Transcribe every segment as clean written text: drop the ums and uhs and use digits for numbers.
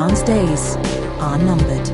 Haran's days are numbered.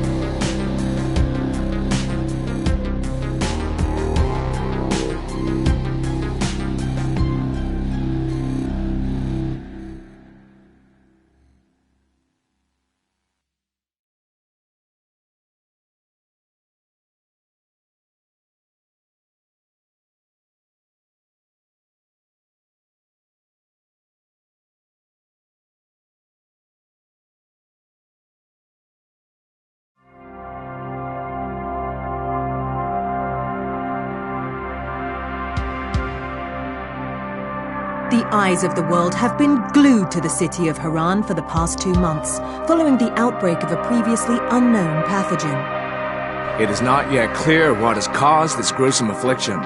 The eyes of the world have been glued to the city of Haran for the past 2 months, following the outbreak of a previously unknown pathogen. It is not yet clear what has caused this gruesome affliction.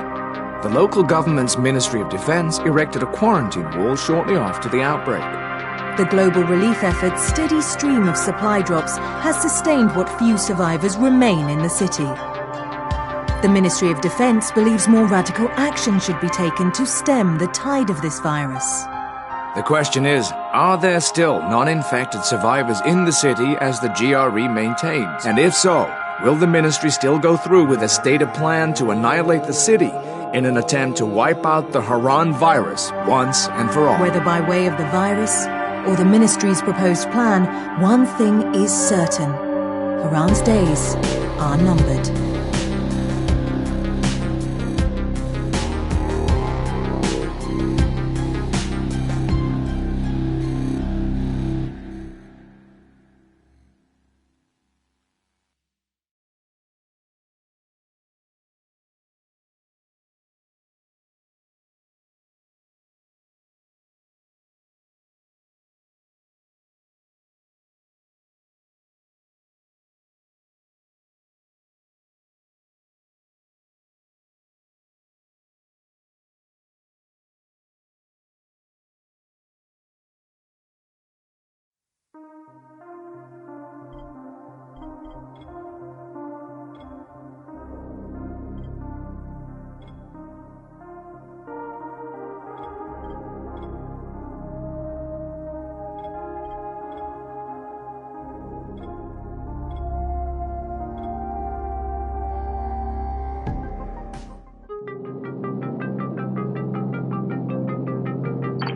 The local government's Ministry of Defense erected a quarantine wall shortly after the outbreak. The global relief effort's steady stream of supply drops has sustained what few survivors remain in the city. The Ministry of Defense believes more radical action should be taken to stem the tide of this virus. The question is, are there still non-infected survivors in the city as the GRE maintains? And if so, will the ministry still go through with a stated plan to annihilate the city in an attempt to wipe out the Haran virus once and for all? Whether by way of the virus or the ministry's proposed plan, one thing is certain. Haran's days are numbered.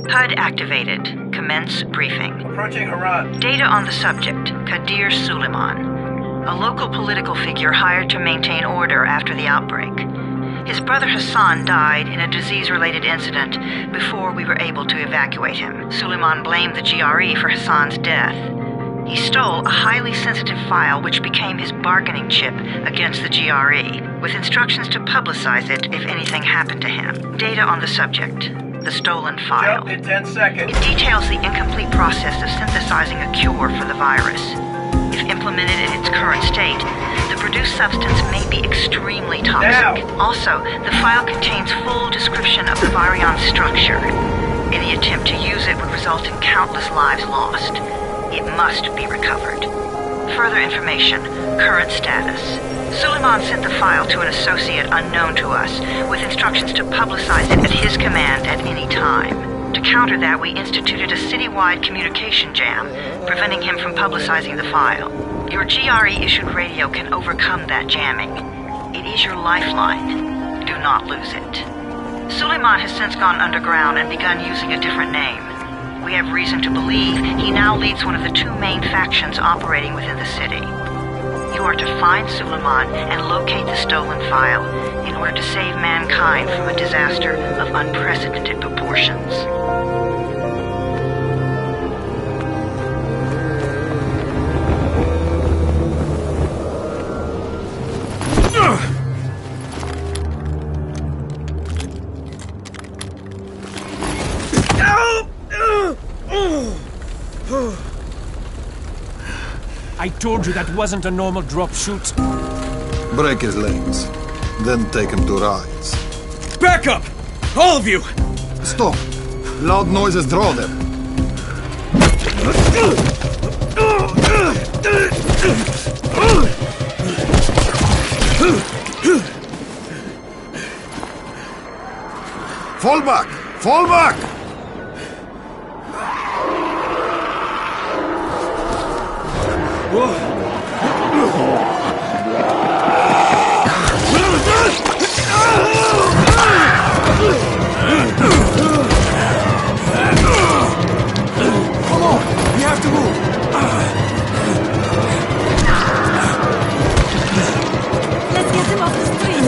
HUD activated. Commence briefing. Approaching Haran. Data on the subject, Kadir Suleiman, a local political figure hired to maintain order after the outbreak. His brother Hassan died in a disease-related incident before we were able to evacuate him. Suleiman blamed the GRE for Hassan's death. He stole a highly sensitive file which became his bargaining chip against the GRE, with instructions to publicize it if anything happened to him. Data on the subject. The stolen file. Jump in 10 seconds. It details the incomplete process of synthesizing a cure for the virus. If implemented in its current state, the produced substance may be extremely toxic. Now. Also, the file contains full description of the virion's structure. Any attempt to use it would result in countless lives lost. It must be recovered. Further information, current status. Suleiman sent the file to an associate unknown to us, with instructions to publicize it at his command at any time. To counter that, we instituted a citywide communication jam, preventing him from publicizing the file. Your GRE-issued radio can overcome that jamming. It is your lifeline. Do not lose it. Suleiman has since gone underground and begun using a different name. We have reason to believe he now leads one of the 2 main factions operating within the city. You are to find Suleiman and locate the stolen file in order to save mankind from a disaster of unprecedented proportions. I told you that wasn't a normal drop shoot. Break his legs, then take him to rides. Back up! All of you! Stop! Loud noises draw them. Fall back! Fall back! Come on! We have to move! Let's get him off the street!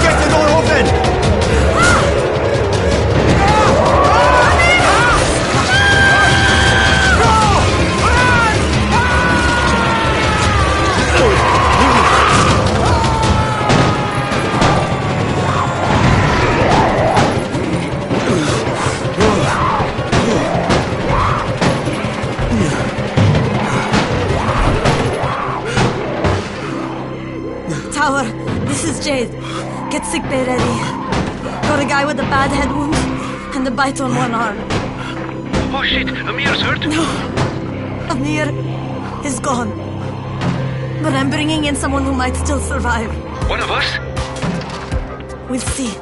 Get the door open! Tower, this is Jade. Get sickbay ready. Got a guy with a bad head wound and a bite on one arm. Oh shit, Amir's hurt? Amir is gone. But I'm bringing in someone who might still survive. One of us? We'll see.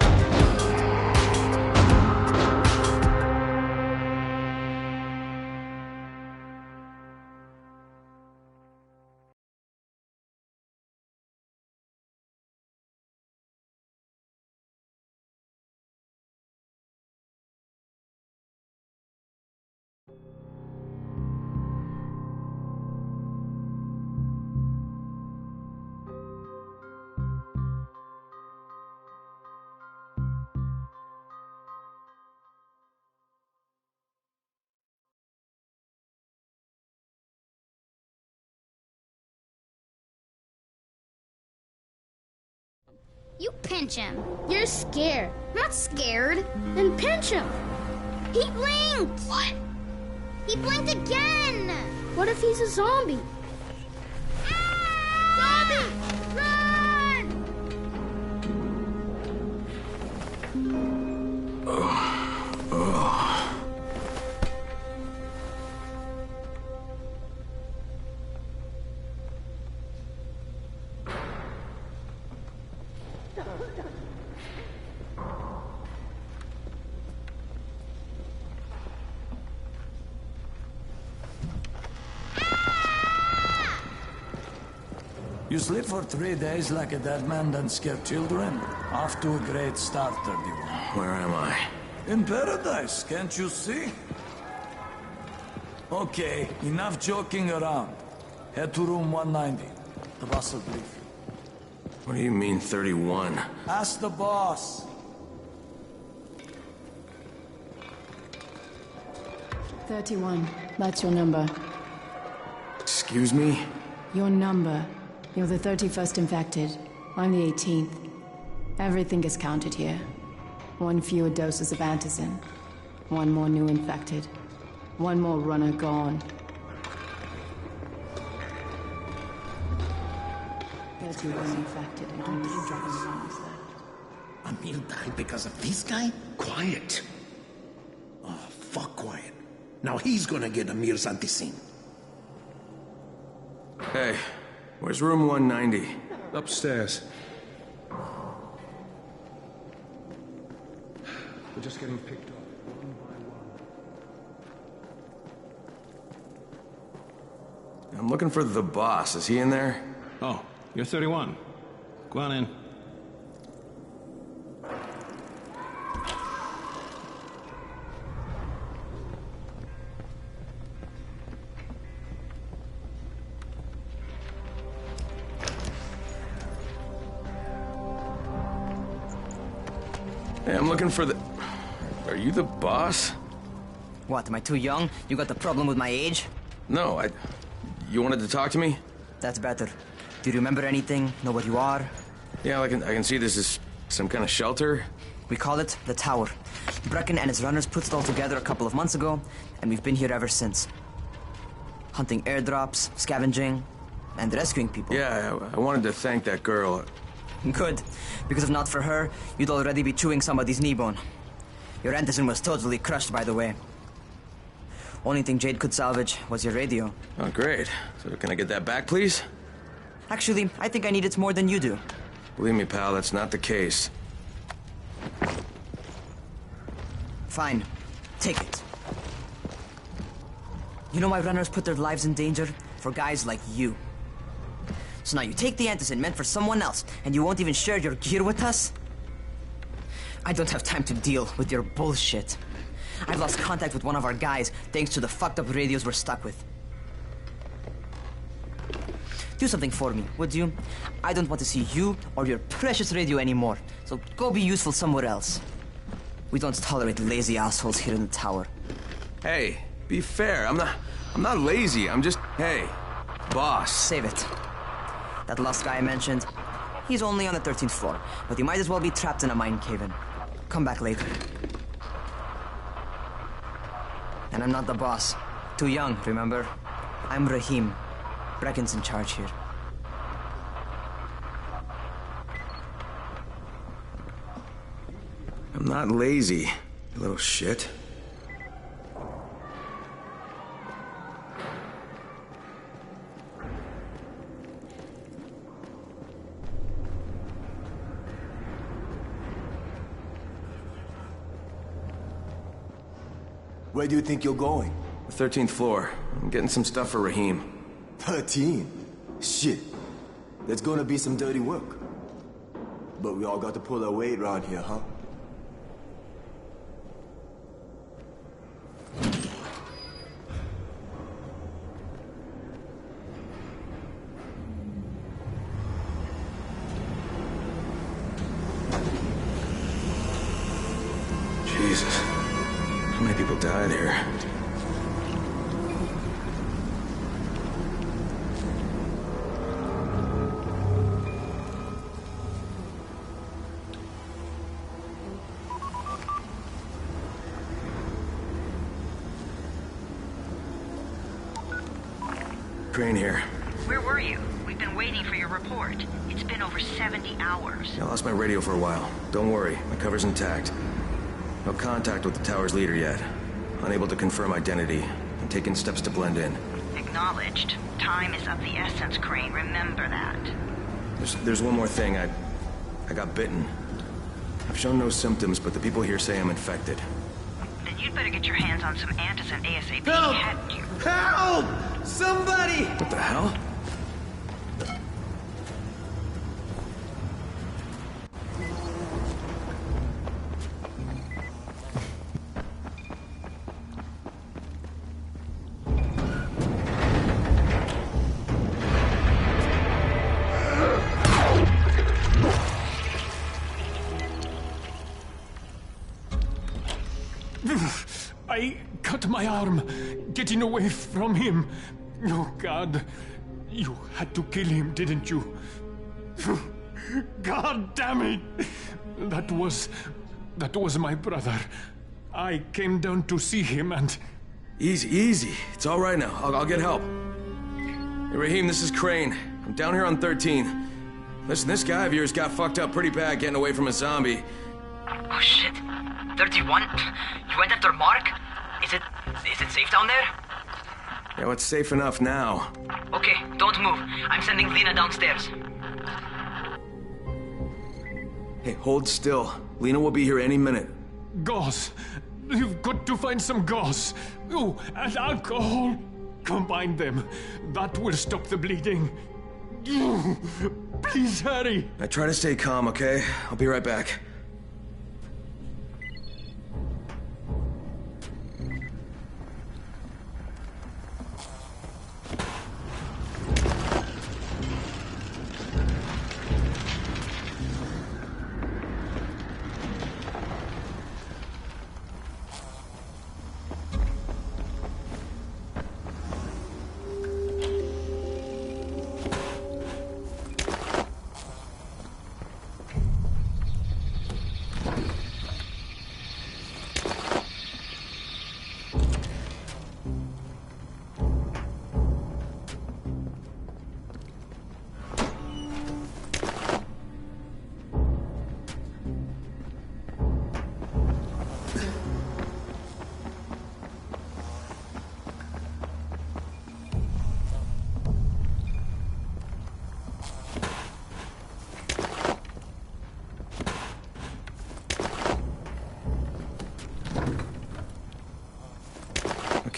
You pinch him. You're scared. I'm not scared. Then pinch him. He blinked. What? He blinked again. What if he's a zombie? Zombie! Run! You sleep for 3 days like a dead man, then scare children? Off to a great start, 31. Where am I? In paradise, can't you see? Okay, enough joking around. Head to room 190. The boss will brief you. What do you mean, 31? Ask the boss. 31. That's your number. Excuse me? Your number. You're the 31st infected. I'm the 18th. Everything is counted here. 1 fewer doses of antizin. 1 more new infected. 1 more runner gone. 31 infected and keep dropping bombs there. Amir died because of this guy? Quiet. Oh, fuck quiet. Now he's gonna get Amir's anti-scene. Hey, where's room 190? Upstairs. We're just getting picked up one by one. I'm looking for the boss. Is he in there? Oh, you're 31. Go on in. Hey, I'm looking for the... Are you the boss? What, am I too young? You got the problem with my age? No, You wanted to talk to me? That's better. Do you remember anything? Know what you are? Yeah, I can see this is some kind of shelter. We call it the Tower. Brecken and his runners put it all together a couple of months ago, and we've been here ever since. Hunting airdrops, scavenging, and rescuing people. Yeah, I wanted to thank that girl. Good, because if not for her, you'd already be chewing somebody's knee bone. Your antizin was totally crushed, by the way. Only thing Jade could salvage was your radio. Oh, great. So can I get that back, please? Actually, I think I need it more than you do. Believe me, pal, that's not the case. Fine. Take it. You know why runners put their lives in danger? For guys like you. So now you take the antizin meant for someone else, and you won't even share your gear with us? I don't have time to deal with your bullshit. I've lost contact with one of our guys thanks to the fucked up radios we're stuck with. Do something for me, would you? I don't want to see you or your precious radio anymore, so go be useful somewhere else. We don't tolerate lazy assholes here in the tower. Hey, be fair. I'm not lazy. I'm just, hey, boss. Save it. That last guy I mentioned, he's only on the 13th floor, but he might as well be trapped in a mine cave-in. Come back later. And I'm not the boss. Too young, remember? I'm Rahim. Brecken's in charge here. I'm not lazy, you little shit. Where do you think you're going? The 13th floor. I'm getting some stuff for Rahim. 13? Shit. There's gonna be some dirty work. But we all got to pull our weight around here, huh? Jesus. How many people died here? Crane here. Where were you? We've been waiting for your report. It's been over 70 hours. I lost my radio for a while. Don't worry, my cover's intact. No contact with the tower's leader yet. Unable to confirm identity. I'm taking steps to blend in. Acknowledged. Time is of the essence, Crane. Remember that. There's one more thing. I got bitten. I've shown no symptoms, but the people here say I'm infected. Then you'd better get your hands on some antizin ASAP. Help! Help! Somebody! What the hell? I cut my arm, getting away from him. Oh, God. You had to kill him, didn't you? God damn it! That was my brother. I came down to see him and... Easy. It's all right now. I'll get help. Hey, Rahim, this is Crane. I'm down here on 13. Listen, this guy of yours got fucked up pretty bad getting away from a zombie. Oh, shit. 31? You went after Mark? Is it safe down there? Yeah, well, it's safe enough now. Okay, don't move. I'm sending Lena downstairs. Hey, hold still. Lena will be here any minute. Gauze. You've got to find some gauze. Oh, and alcohol. Combine them. That will stop the bleeding. Please hurry. I try to stay calm, okay? I'll be right back.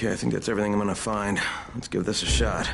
Okay, I think that's everything I'm gonna find. Let's give this a shot.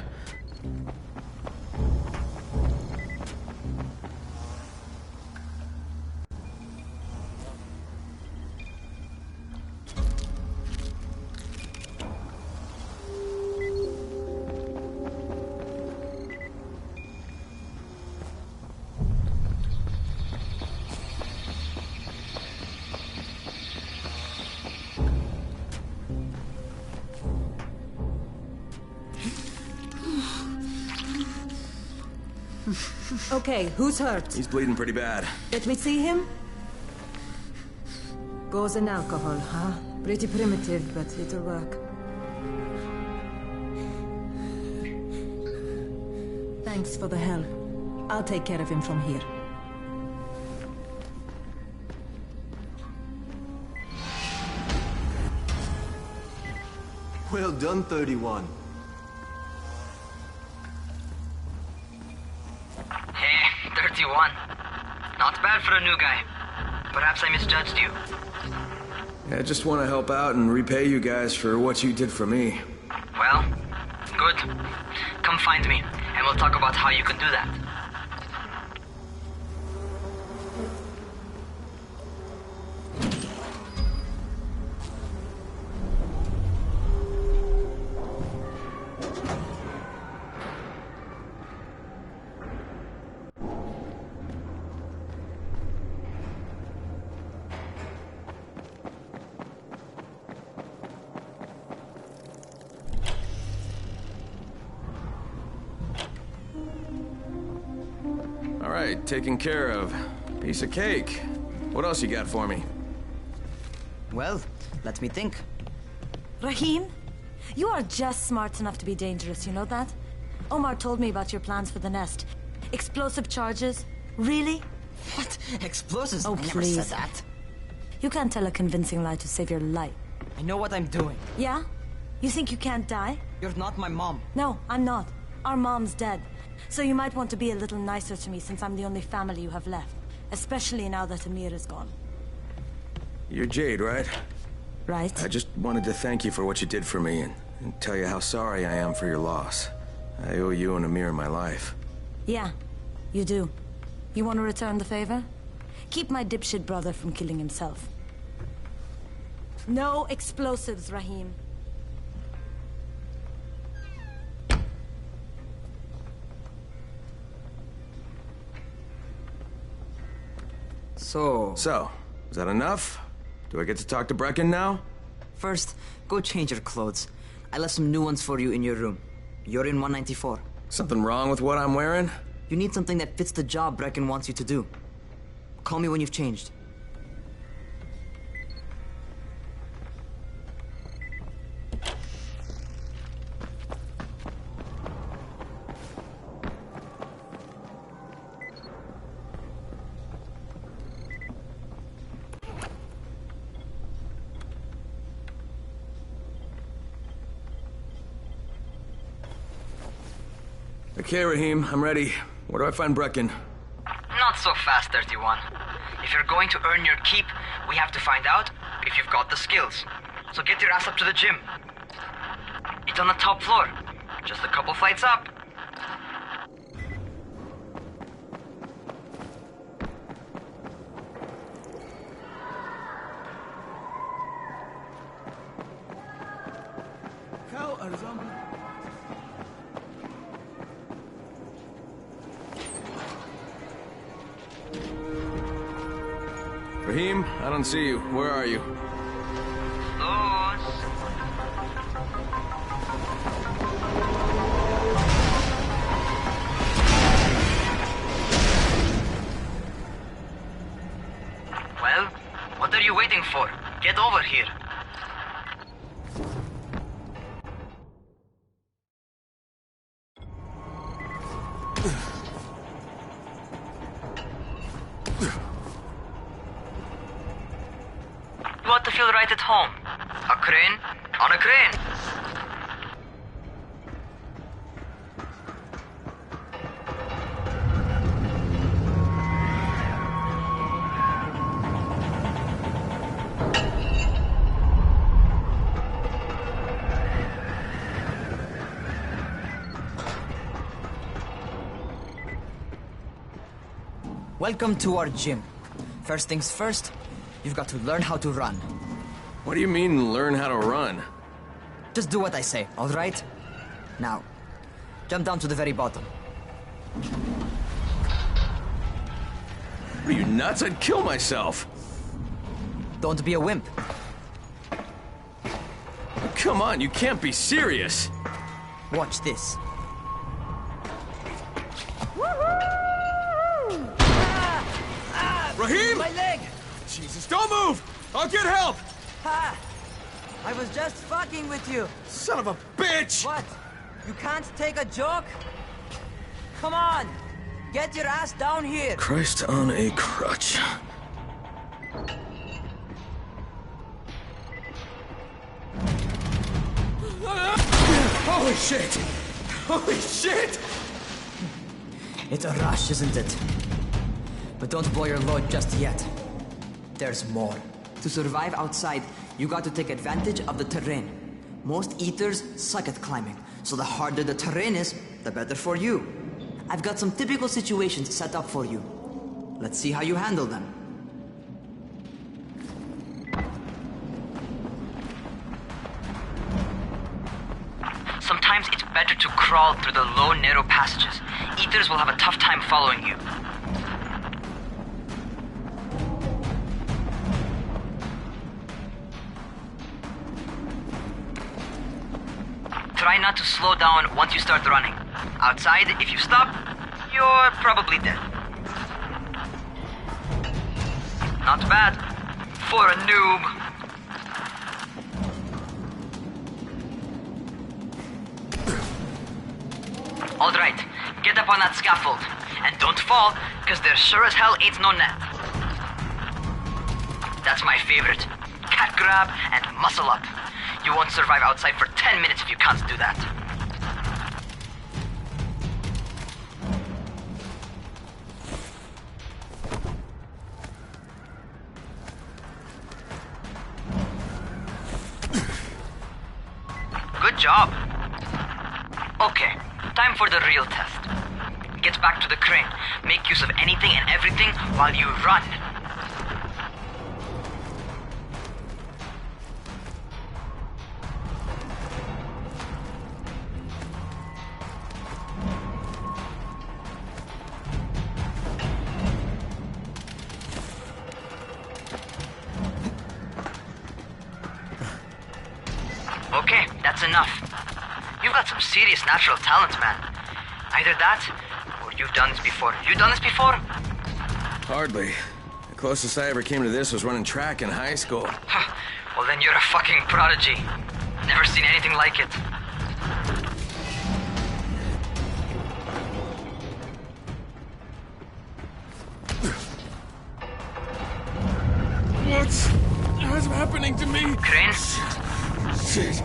Okay, who's hurt? He's bleeding pretty bad. Let me see him. Gauze and alcohol, huh? Pretty primitive, but it'll work. Thanks for the help. I'll take care of him from here. Well done, 31. Hey, 31. Not bad for a new guy. Perhaps I misjudged you. I just want to help out and repay you guys for what you did for me. Well, good. Come find me, and we'll talk about how you can do that. All right, taken care of. Piece of cake. What else you got for me? Well, let me think. Rahim, you are just smart enough to be dangerous, you know that? Omar told me about your plans for the nest. Explosive charges? Really? What? Explosives? Oh, I never please. said that. You can't tell a convincing lie to save your life. I know what I'm doing. Yeah? You think you can't die? You're not my mom. No, I'm not. Our mom's dead. So you might want to be a little nicer to me since I'm the only family you have left. Especially now that Amir is gone. You're Jade, right? Right. I just wanted to thank you for what you did for me and tell you how sorry I am for your loss. I owe you and Amir my life. Yeah, you do. You want to return the favor? Keep my dipshit brother from killing himself. No explosives, Rahim. So, is that enough? Do I get to talk to Brecken now? First, go change your clothes. I left some new ones for you in your room. You're in 194. Something wrong with what I'm wearing? You need something that fits the job Brecken wants you to do. Call me when you've changed. Okay, Rahim, I'm ready. Where do I find Brecken? Not so fast, 31. If you're going to earn your keep, we have to find out if you've got the skills. So get your ass up to the gym. It's on the top floor. Just a couple flights up. Rahim, I don't see you. Where are you? Los. Well, what are you waiting for? Get over here. You ought to feel right at home. A crane on a crane. Welcome to our gym. First things first, you've got to learn how to run. What do you mean, learn how to run? Just do what I say, all right? Now, jump down to the very bottom. Are you nuts? I'd kill myself. Don't be a wimp. Come on, you can't be serious. Watch this. Raheem! My leg! Jesus, don't move! I'll get help! Ha! I was just fucking with you. Son of a bitch! What? You can't take a joke? Come on! Get your ass down here! Christ on a crutch. Holy shit! Holy shit! It's a rush, isn't it? But don't blow your load just yet. There's more. To survive outside, you got to take advantage of the terrain. Most eaters suck at climbing, so the harder the terrain is, the better for you. I've got some typical situations set up for you. Let's see how you handle them. Sometimes it's better to crawl through the low, narrow passages. Eaters will have a tough time following you. Try not to slow down once you start running. Outside, if you stop, you're probably dead. Not bad for a noob. All right, get up on that scaffold. And don't fall, because there sure as hell ain't no net. That's my favorite. Cat grab and muscle up. You won't survive outside for 10 minutes if you can't do that. Good job. Okay, time for the real test. Get back to the crane. Make use of anything and everything while you run. Okay, that's enough. You've got some serious natural talent, man. Either that, or you've done this before. You done this before? Hardly. The closest I ever came to this was running track in high school. Well, then you're a fucking prodigy. Never seen anything like it. What's happening to me? Crane? Shit.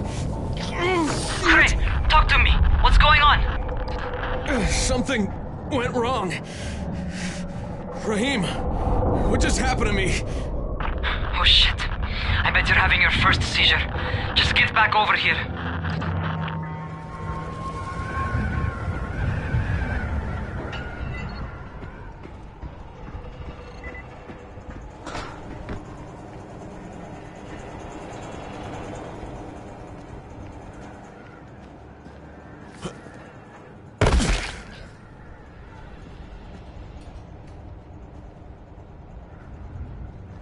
Crane, talk to me. What's going on? Something went wrong. Raheem, what just happened to me? Oh shit. I bet you're having your first seizure. Just get back over here.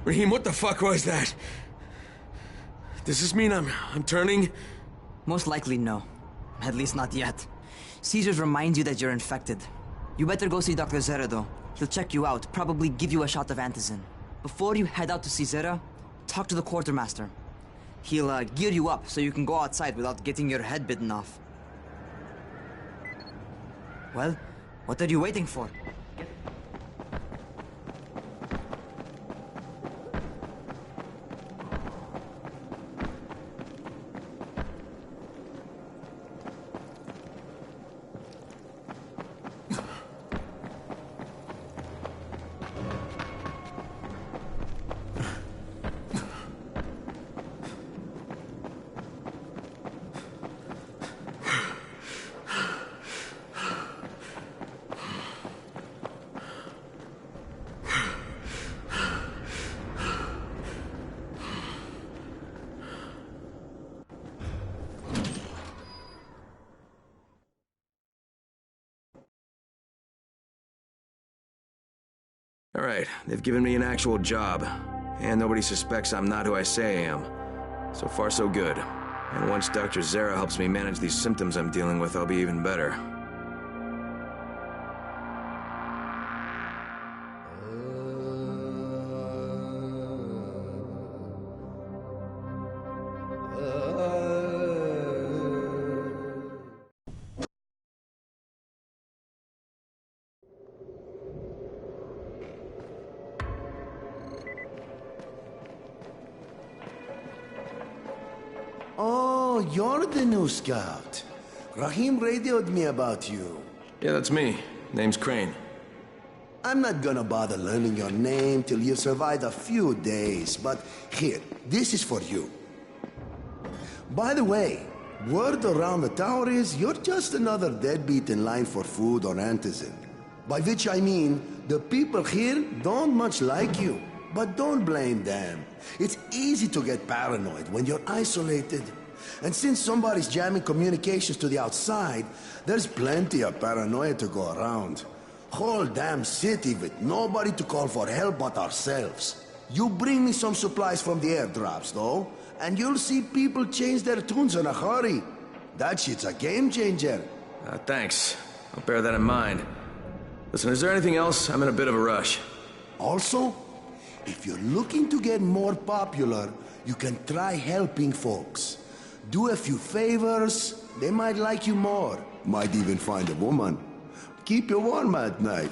Raheem, what the fuck was that? Does this mean I'm turning? Most likely no. At least not yet. Seizures remind you that you're infected. You better go see Dr. Zera though. He'll check you out, probably give you a shot of antizin. Before you head out to see Zera, talk to the quartermaster. He'll gear you up so you can go outside without getting your head bitten off. Well, what are you waiting for? Alright, they've given me an actual job. And nobody suspects I'm not who I say I am. So far, so good. And once Dr. Zera helps me manage these symptoms I'm dealing with, I'll be even better. Oh, you're the new scout. Rahim radioed me about you. Yeah, that's me. Name's Crane. I'm not gonna bother learning your name till you've survived a few days, but here, this is for you. By the way, word around the tower is you're just another deadbeat in line for food or antizin. By which I mean, the people here don't much like you. But don't blame them. It's easy to get paranoid when you're isolated. And since somebody's jamming communications to the outside, there's plenty of paranoia to go around. Whole damn city with nobody to call for help but ourselves. You bring me some supplies from the airdrops, though, and you'll see people change their tunes in a hurry. That shit's a game changer. Thanks. I'll bear that in mind. Listen, is there anything else? I'm in a bit of a rush. Also, if you're looking to get more popular, you can try helping folks. Do a few favors, they might like you more. Might even find a woman. Keep you warm at night.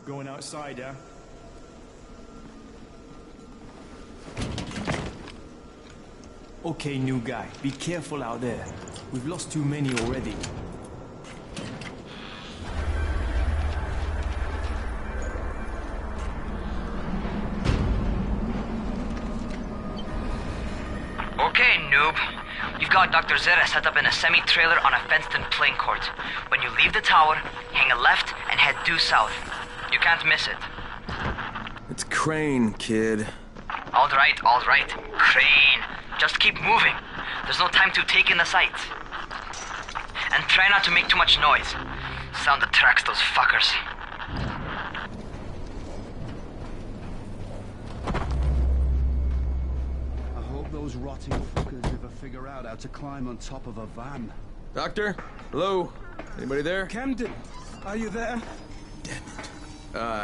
Going outside, yeah? Okay, new guy, be careful out there. We've lost too many already. Okay, noob. You've got Dr. Zera set up in a semi-trailer on a fenced-in playing court. When you leave the tower, hang a left and head due south. You can't miss it. It's Crane, kid. All right. Crane. Just keep moving. There's no time to take in the sights. And try not to make too much noise. Sound attracts those fuckers. I hope those rotting fuckers never figure out how to climb on top of a van. Doctor? Hello? Anybody there? Camden, are you there?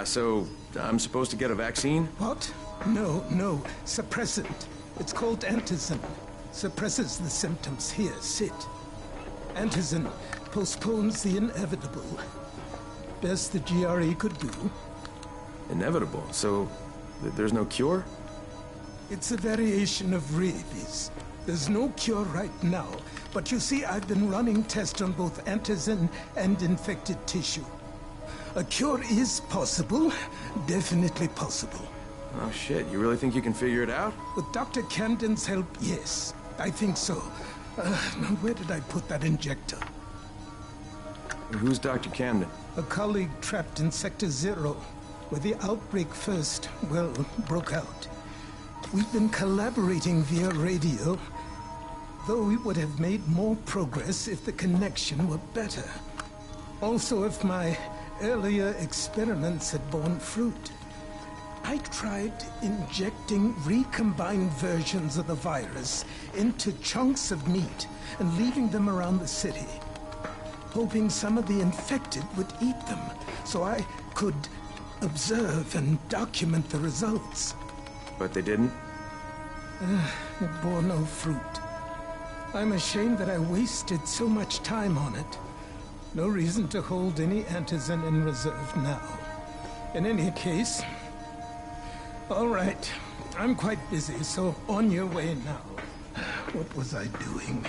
So I'm supposed to get a vaccine? What? No. Suppressant. It's called antizin. Suppresses the symptoms. Here, sit. Antizin postpones the inevitable. Best the GRE could do. Inevitable? So there's no cure? It's a variation of rabies. There's no cure right now. But you see, I've been running tests on both antizin and infected tissue. A cure is possible. Definitely possible. Oh shit, you really think you can figure it out? With Dr. Camden's help, yes. I think so. Now where did I put that injector? Who's Dr. Camden? A colleague trapped in Sector 0, where the outbreak first, broke out. We've been collaborating via radio, though we would have made more progress if the connection were better. Also, if my earlier experiments had borne fruit. I tried injecting recombined versions of the virus into chunks of meat and leaving them around the city, hoping some of the infected would eat them so I could observe and document the results. But they didn't? It bore no fruit. I'm ashamed that I wasted so much time on it. No reason to hold any antizin in reserve now. In any case, all right, I'm quite busy, so on your way now. What was I doing?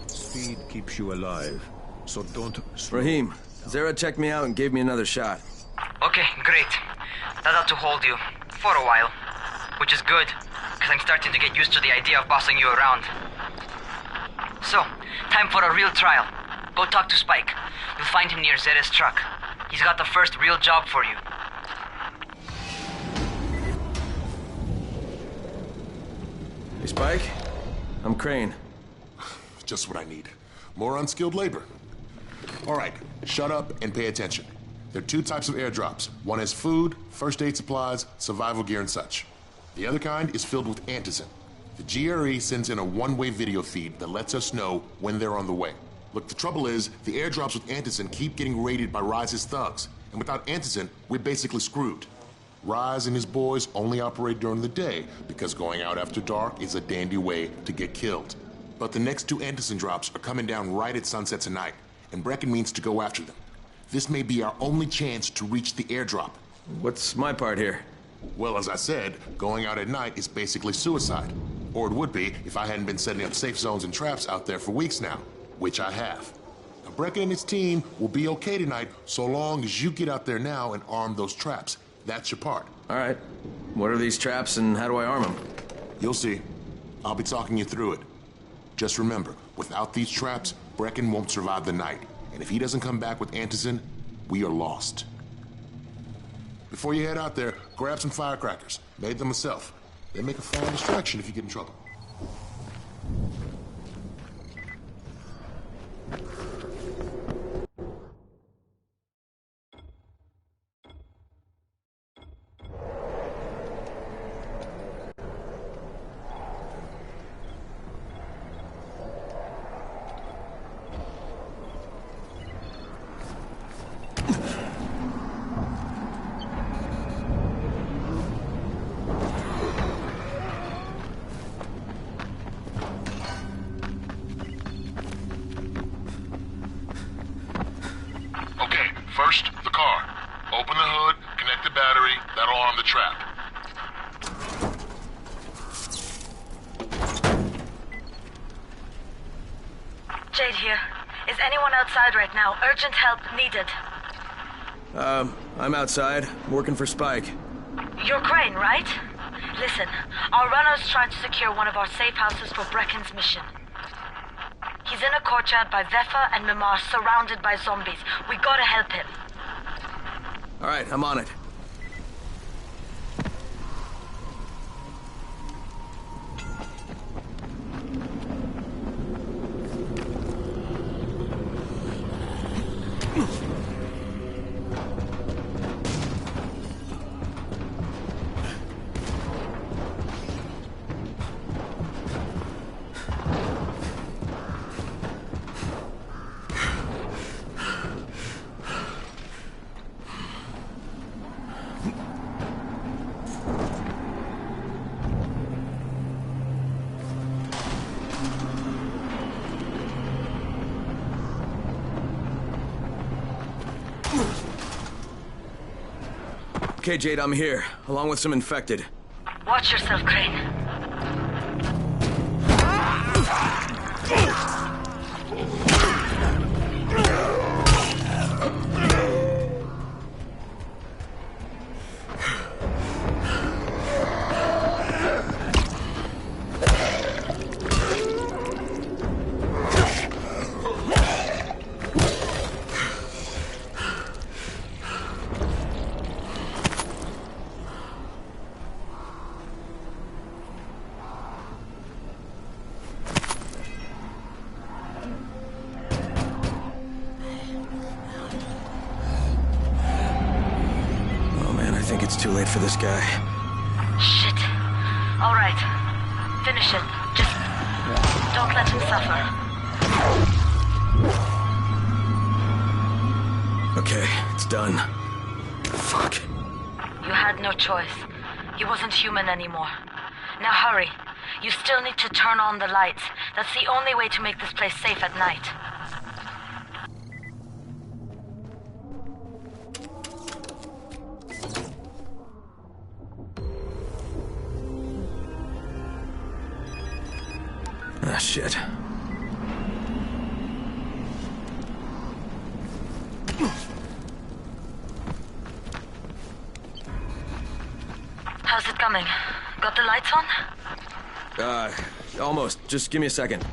Speed keeps you alive, so don't slow. Rahim, Zera checked me out and gave me another shot. Okay, great. That ought to hold you. For a while. Which is good. because I'm starting to get used to the idea of bossing you around. So, time for a real trial. Go talk to Spike. You'll find him near Zed's truck. He's got the first real job for you. Hey, Spike. I'm Crane. Just what I need. More unskilled labor. All right, shut up and pay attention. There are two types of airdrops. One is food, first aid supplies, survival gear, and such. The other kind is filled with antizin. The GRE sends in a one-way video feed that lets us know when they're on the way. Look, the trouble is, the airdrops with antizin keep getting raided by Rise's thugs. And without antizin, we're basically screwed. Rise and his boys only operate during the day because going out after dark is a dandy way to get killed. But the next two antizin drops are coming down right at sunset tonight, and Brecken means to go after them. This may be our only chance to reach the airdrop. What's my part here? Well, as I said, going out at night is basically suicide. Or it would be if I hadn't been setting up safe zones and traps out there for weeks now, which I have. Now, Brecken and his team will be okay tonight so long as you get out there now and arm those traps. That's your part. All right. What are these traps and how do I arm them? You'll see. I'll be talking you through it. Just remember, without these traps, Brecken won't survive the night. And if he doesn't come back with antizin, we are lost. Before you head out there, grab some firecrackers. Made them myself. They make a fine distraction if you get in trouble. First, the car. Open the hood, connect the battery, that'll arm the trap. Jade here. Is anyone outside right now? Urgent help needed. I'm outside, working for Spike. You're Crane, right? Listen, our runner's trying to secure one of our safe houses for Brecken's mission. He's in a courtyard by Vefa and Mimar, surrounded by zombies. We gotta help him. All right, I'm on it. Okay, Jade, I'm here, along with some infected. Watch yourself, Crane. I think it's too late for this guy. Shit. All right. Finish it. Just don't let him suffer. Okay, it's done. Fuck. You had no choice. He wasn't human anymore. Now hurry. You still need to turn on the lights. That's the only way to make this place safe at night. Ah, shit. How's it coming? Got the lights on? Almost. Just give me a second.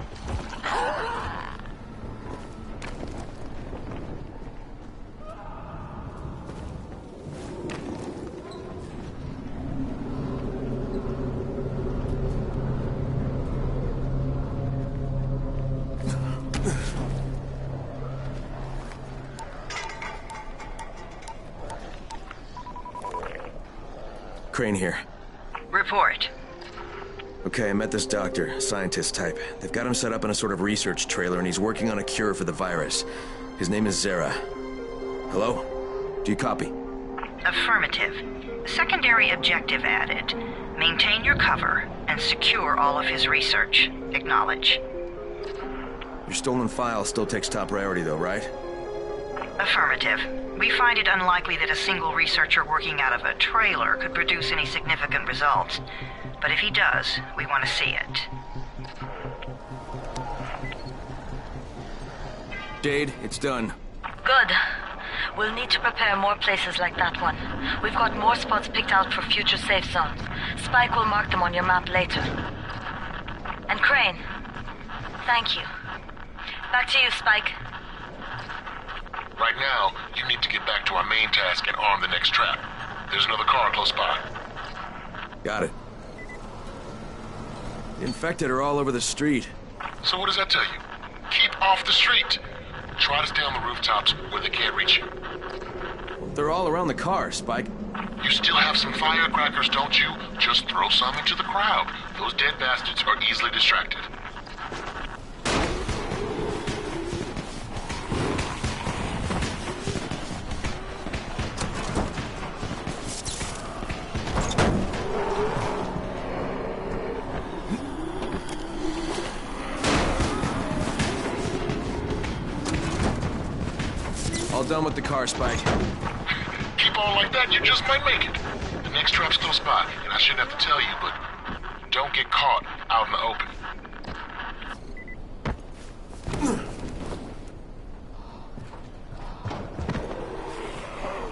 Crane here. Report. Okay, I met this doctor, scientist type. They've got him set up in a sort of research trailer, and he's working on a cure for the virus. His name is Zera. Hello? Do you copy? Affirmative. Secondary objective added. Maintain your cover and secure all of his research. Acknowledge. Your stolen file still takes top priority, though, right? Affirmative. We find it unlikely that a single researcher working out of a trailer could produce any significant results. But if he does, we want to see it. Jade, it's done. Good. We'll need to prepare more places like that one. We've got more spots picked out for future safe zones. Spike will mark them on your map later. And Crane, thank you. Back to you, Spike. Right now, you need to get back to our main task and arm the next trap. There's another car close by. Got it. The infected are all over the street. So what does that tell you? Keep off the street. Try to stay on the rooftops where they can't reach you. They're all around the car, Spike. You still have some firecrackers, don't you? Just throw some into the crowd. Those dead bastards are easily distracted. All done with the car, Spike. Keep on like that, you just might make it. The next trap's close by, and I shouldn't have to tell you, but don't get caught out in the open.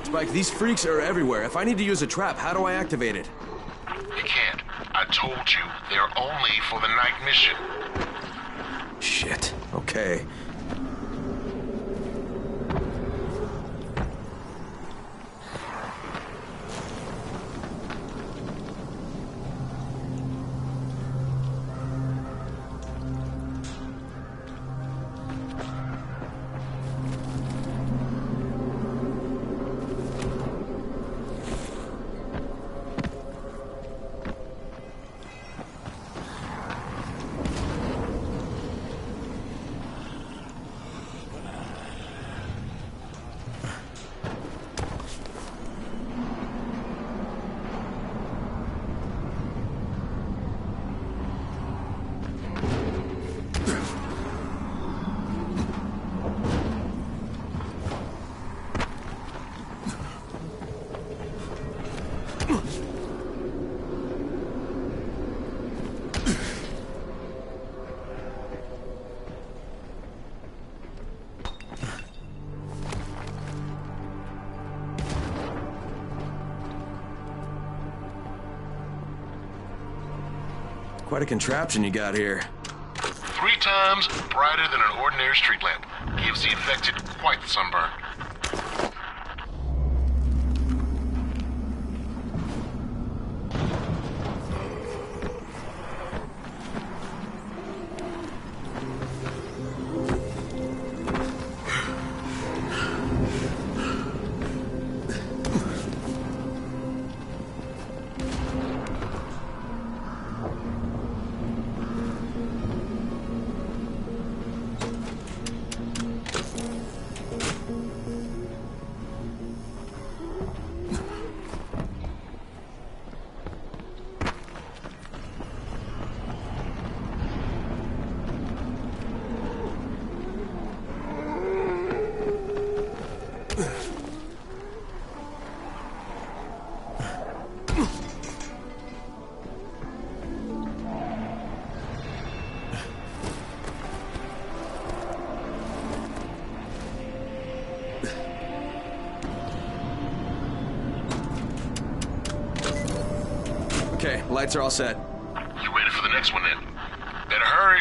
Spike, these freaks are everywhere. If I need to use a trap, how do I activate it? You can't. I told you, they're only for the night mission. Shit. Okay. Quite a contraption you got here. 3 times brighter than an ordinary street lamp. Gives the infected quite the sunburn. Okay, lights are all set. You ready for the next one then? Better hurry.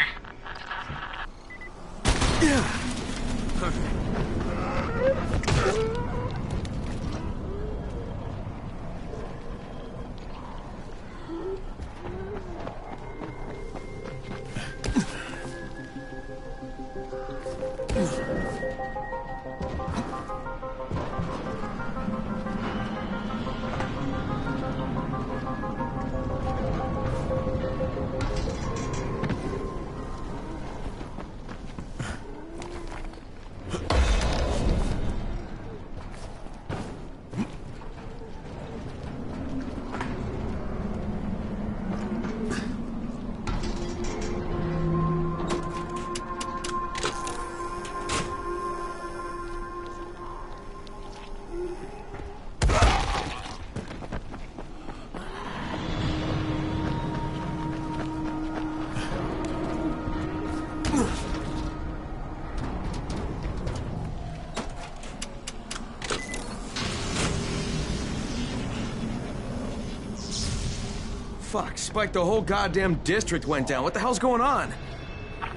Fuck, Spike, the whole goddamn district went down. What the hell's going on?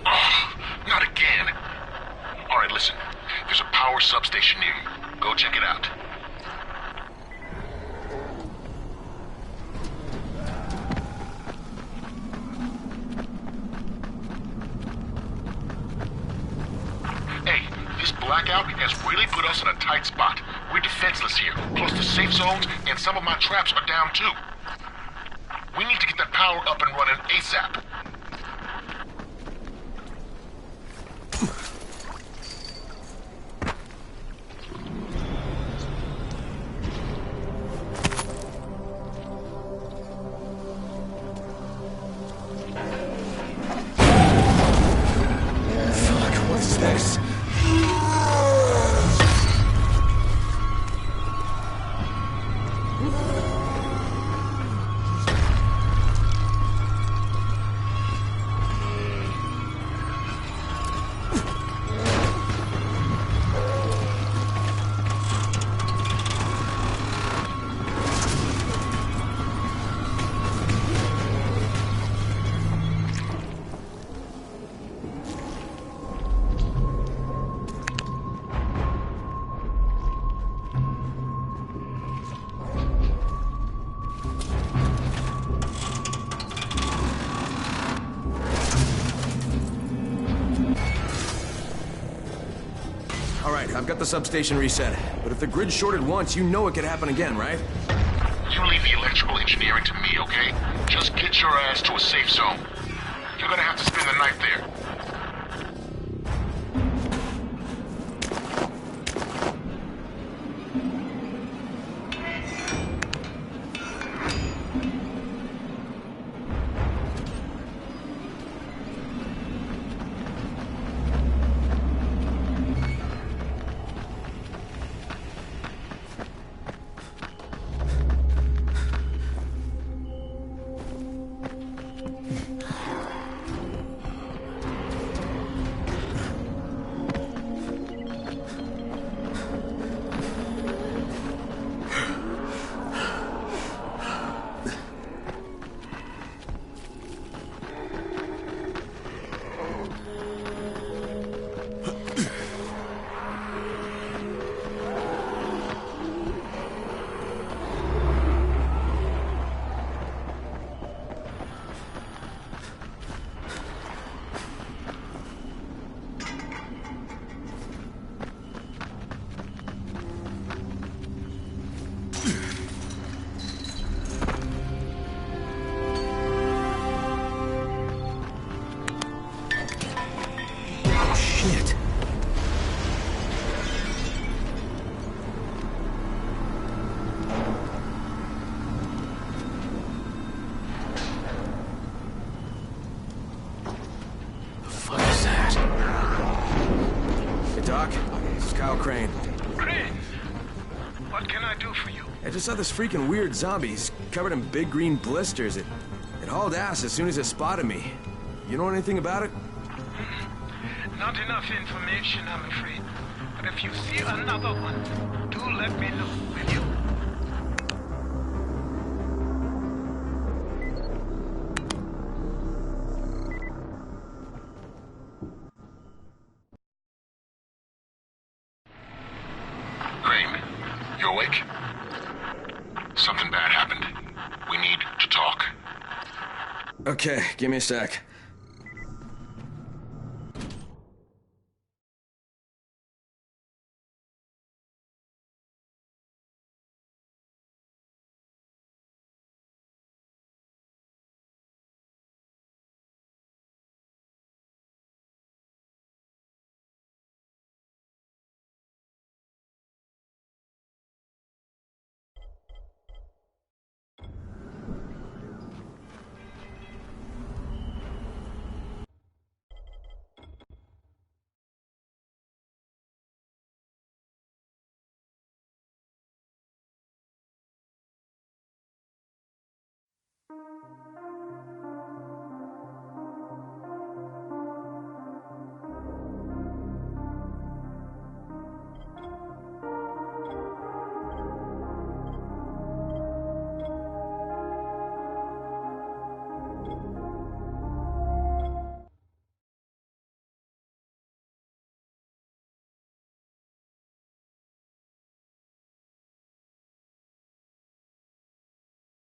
Oh, not again. All right, listen. There's a power substation near you. Go check it out. Hey, this blackout has really put us in a tight spot. We're defenseless here. Plus the safe zones and some of my traps are down too. We need to get that power up and running ASAP. Fuck, what's this? I've got the substation reset, but if the grid shorted once, you know it could happen again, right? You leave the electrical engineering to me, okay? Just get your ass to a safe zone. You're gonna have to spend the night there. Crane. Crane? What can I do for you? I just saw this freaking weird zombie. He's covered in big green blisters. It hauled ass as soon as it spotted me. You know anything about it? Not enough information, I'm afraid. But if you see another one, do let me know, will you? Okay, give me a sec.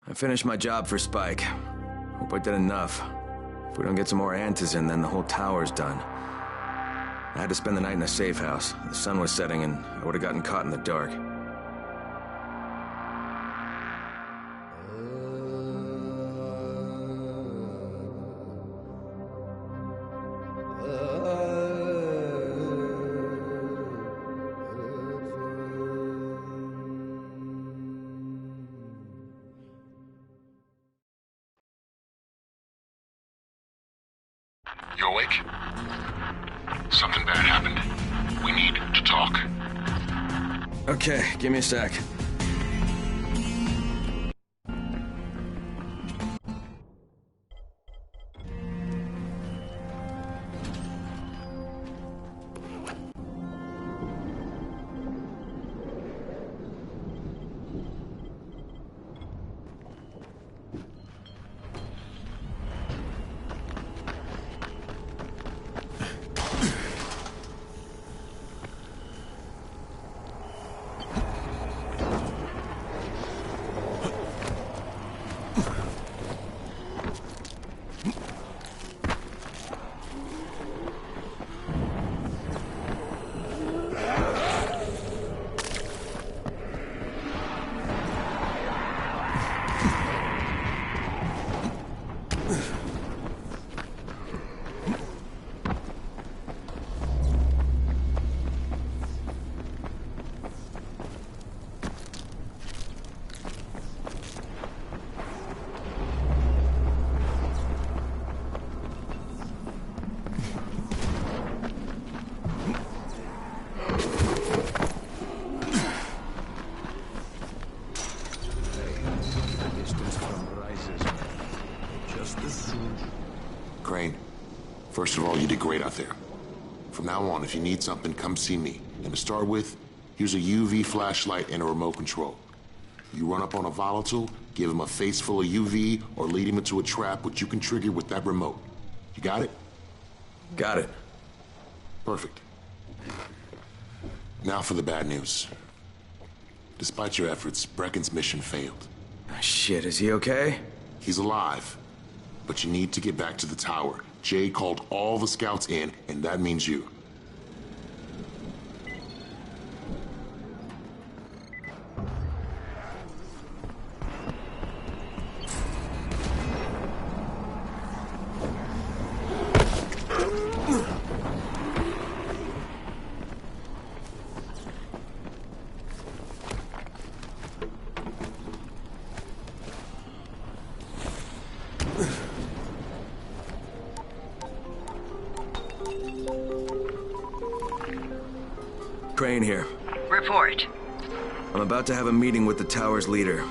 I finished my job for Spike. Hope I did enough. If we don't get some more Antizin, then the whole tower's done. I had to spend the night in a safe house. The sun was setting and I would have gotten caught in the dark. You awake? Something bad happened. We need to talk. Okay, give me a sec. Crane, first of all, you did great out there. From now on, if you need something, come see me. And to start with, here's a UV flashlight and a remote control. You run up on a volatile, give him a face full of UV, or lead him into a trap which you can trigger with that remote. You got it? Got it. Perfect. Now for the bad news. Despite your efforts, Brecken's mission failed. Shit, is he okay? He's alive. But you need to get back to the tower. Jay called all the scouts in, and that means you. Crane here. Report. I'm about to have a meeting with the tower's leader.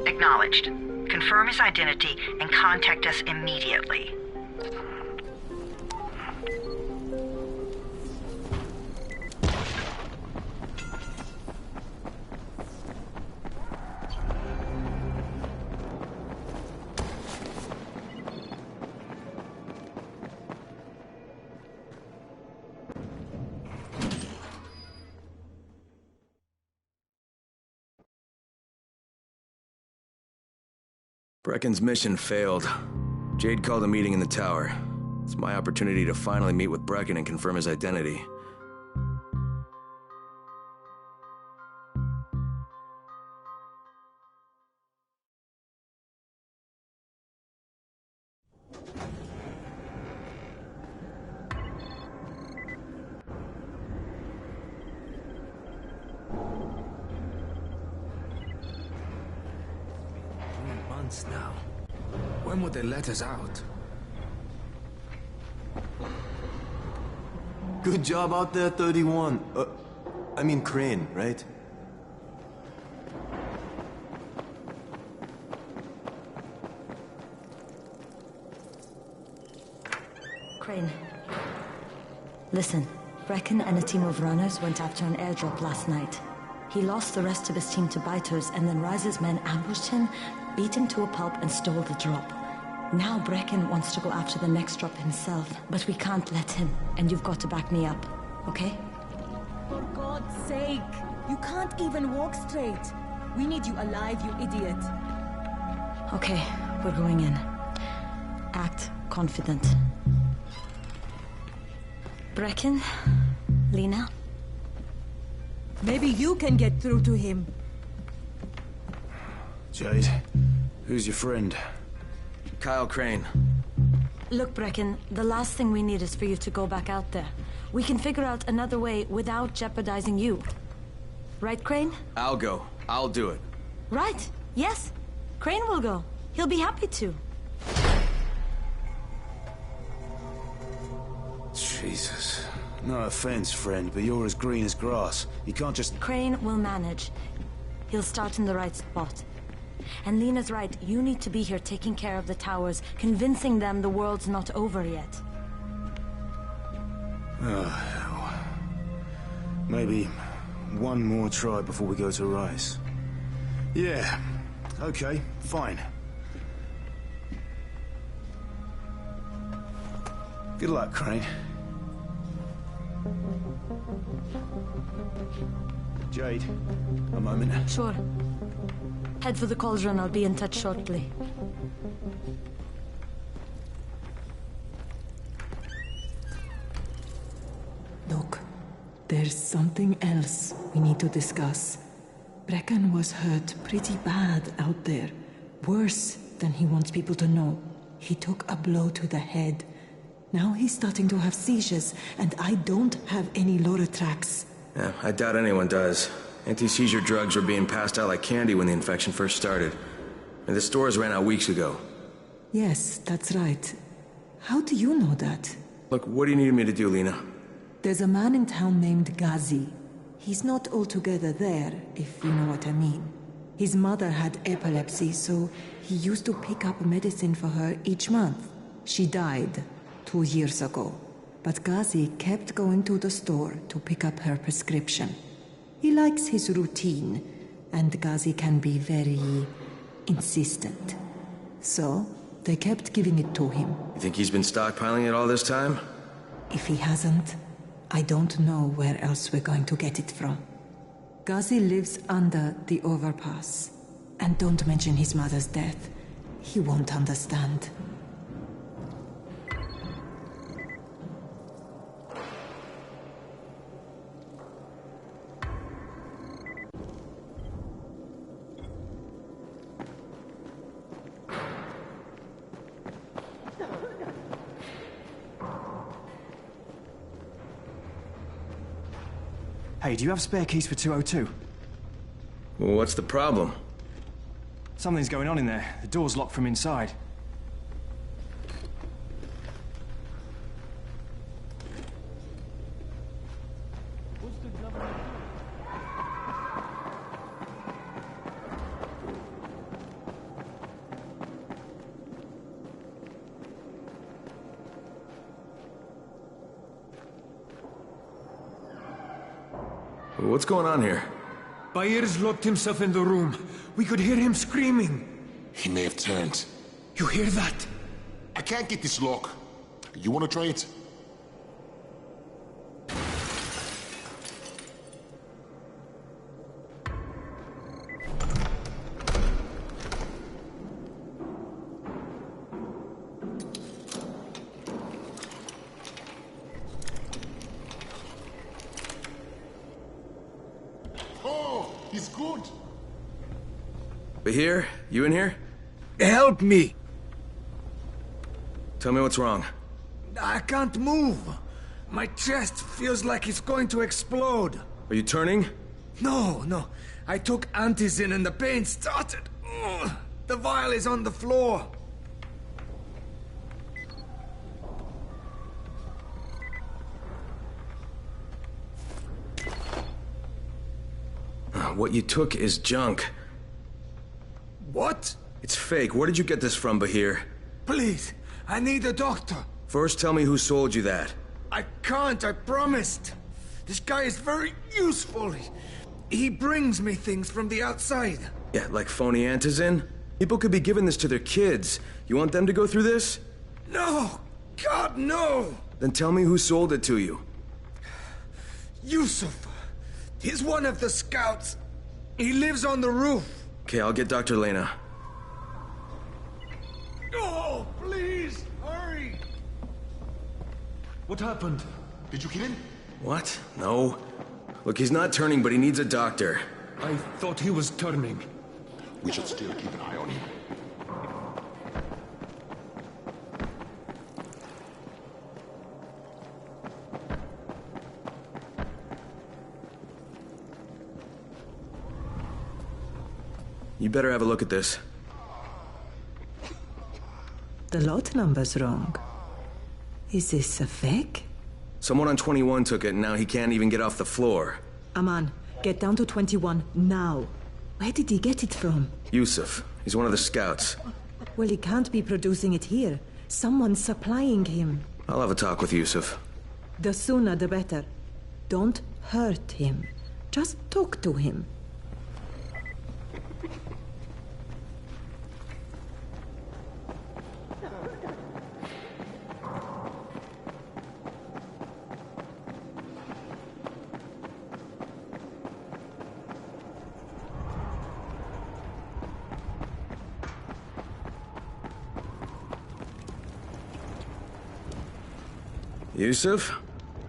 Acknowledged. Confirm his identity and contact us immediately. Brecken's mission failed. Jade called a meeting in the tower. It's my opportunity to finally meet with Brecken and confirm his identity. Now. When would they let us out? Good job out there, 31. I mean Crane, right? Crane. Listen, Brecken and a team of runners went after an airdrop last night. He lost the rest of his team to biters, and then Rise's men ambushed him, beat him to a pulp, and stole the drop. Now Brecken wants to go after the next drop himself, but we can't let him, and you've got to back me up, okay? For God's sake! You can't even walk straight! We need you alive, you idiot! Okay, we're going in. Act confident. Brecken? Lena? Maybe you can get through to him. Jade, who's your friend? Kyle Crane. Look, Brecken, the last thing we need is for you to go back out there. We can figure out another way without jeopardizing you. Right, Crane? I'll go. I'll do it. Right. Yes. Crane will go. He'll be happy to. Jesus. No offense, friend, but you're as green as grass. You can't just... Crane will manage. He'll start in the right spot. And Lena's right, you need to be here taking care of the towers, convincing them the world's not over yet. Oh, hell. Maybe one more try before we go to Rise. Yeah, okay, fine. Good luck, Crane. Jade, a moment. Sure. Head for the cauldron. I'll be in touch shortly. Look, there's something else we need to discuss. Brecken was hurt pretty bad out there. Worse than he wants people to know. He took a blow to the head. Now he's starting to have seizures, and I don't have any Loratrax. Yeah, I doubt anyone does. Anti-seizure drugs were being passed out like candy when the infection first started. And the stores ran out weeks ago. Yes, that's right. How do you know that? Look, what do you need me to do, Lena? There's a man in town named Ghazi. He's not altogether there, if you know what I mean. His mother had epilepsy, so he used to pick up medicine for her each month. She died 2 years ago. But Ghazi kept going to the store to pick up her prescription. He likes his routine, and Ghazi can be very insistent. So, they kept giving it to him. You think he's been stockpiling it all this time? If he hasn't, I don't know where else we're going to get it from. Ghazi lives under the overpass. And don't mention his mother's death. He won't understand. Hey, do you have spare keys for 202? Well, what's the problem? Something's going on in there. The door's locked from inside. What's going on here? Bayer's locked himself in the room. We could hear him screaming. He may have turned. You hear that? I can't get this lock. You want to try it? good. Bahir, you in here? Help me! Tell me what's wrong. I can't move. My chest feels like it's going to explode. Are you turning? No. I took antizin and the pain started. Ugh. The vial is on the floor. What you took is junk. What? It's fake. Where did you get this from, Bahir? Please, I need a doctor. First, tell me who sold you that. I can't, I promised. This guy is very useful. He brings me things from the outside. Yeah, like phony antizin? People could be giving this to their kids. You want them to go through this? No! God, no! Then tell me who sold it to you. Yusuf. He's one of the scouts. He lives on the roof. Okay, I'll get Dr. Lena. Oh, please, hurry! What happened? Did you kill him? What? No. Look, he's not turning, but he needs a doctor. I thought he was turning. We should still keep an eye on him. You better have a look at this. The lot number's wrong. Is this a fake? Someone on 21 took it, and now he can't even get off the floor. Aman, get down to 21 now. Where did he get it from? Yusuf. He's one of the scouts. Well, he can't be producing it here. Someone's supplying him. I'll have a talk with Yusuf. The sooner the better. Don't hurt him. Just talk to him. Yusuf?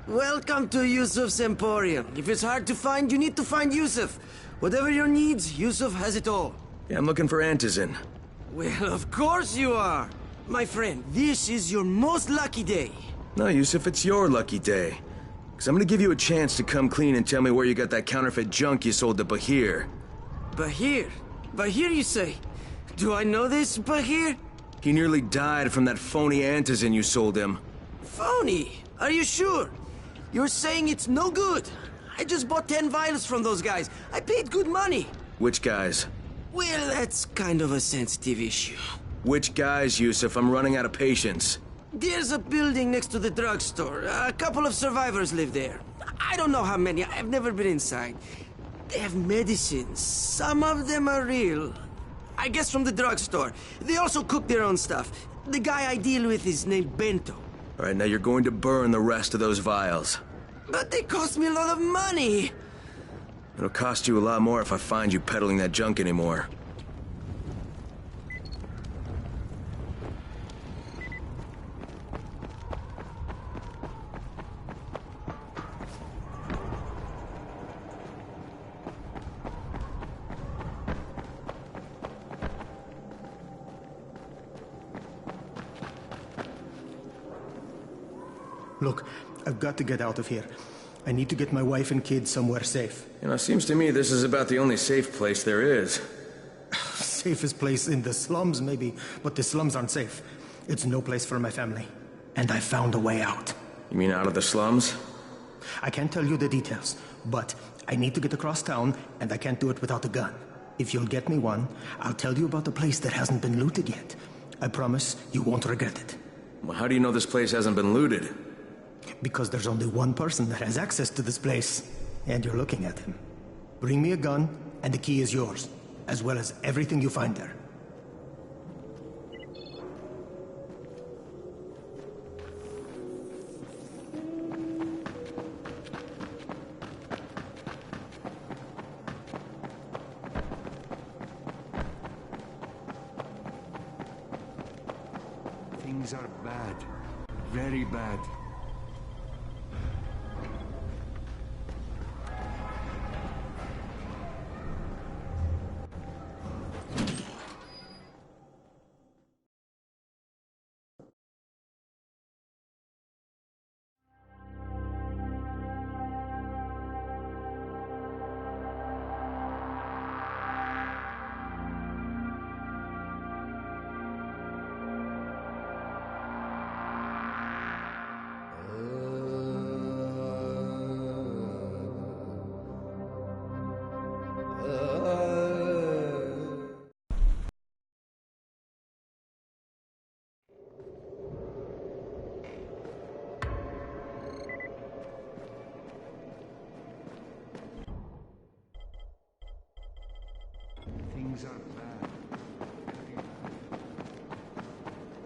Welcome to Yusuf's Emporium. If it's hard to find, you need to find Yusuf. Whatever your needs, Yusuf has it all. Yeah, I'm looking for antizin. Well, of course you are. My friend, this is your most lucky day. No, Yusuf, it's your lucky day. Because I'm gonna give you a chance to come clean and tell me where you got that counterfeit junk you sold to Bahir. Bahir? Bahir, you say? Do I know this, Bahir? He nearly died from that phony antizin you sold him. Phony? Are you sure? You're saying it's no good? I just bought 10 vials from those guys. I paid good money. Which guys? Well, that's kind of a sensitive issue. Which guys, Yusuf? I'm running out of patience. There's a building next to the drugstore. A couple of survivors live there. I don't know how many. I've never been inside. They have medicines. Some of them are real. I guess from the drugstore. They also cook their own stuff. The guy I deal with is named Bento. All right, now you're going to burn the rest of those vials. But they cost me a lot of money. It'll cost you a lot more if I find you peddling that junk anymore. Look, I've got to get out of here. I need to get my wife and kids somewhere safe. You know, it seems to me this is about the only safe place there is. Safest place in the slums, maybe, but the slums aren't safe. It's no place for my family. And I found a way out. You mean out of the slums? I can't tell you the details, but I need to get across town, and I can't do it without a gun. If you'll get me one, I'll tell you about the place that hasn't been looted yet. I promise you won't regret it. Well, how do you know this place hasn't been looted? Because there's only one person that has access to this place, and you're looking at him. Bring me a gun, and the key is yours, as well as everything you find there. Things are bad. Very bad.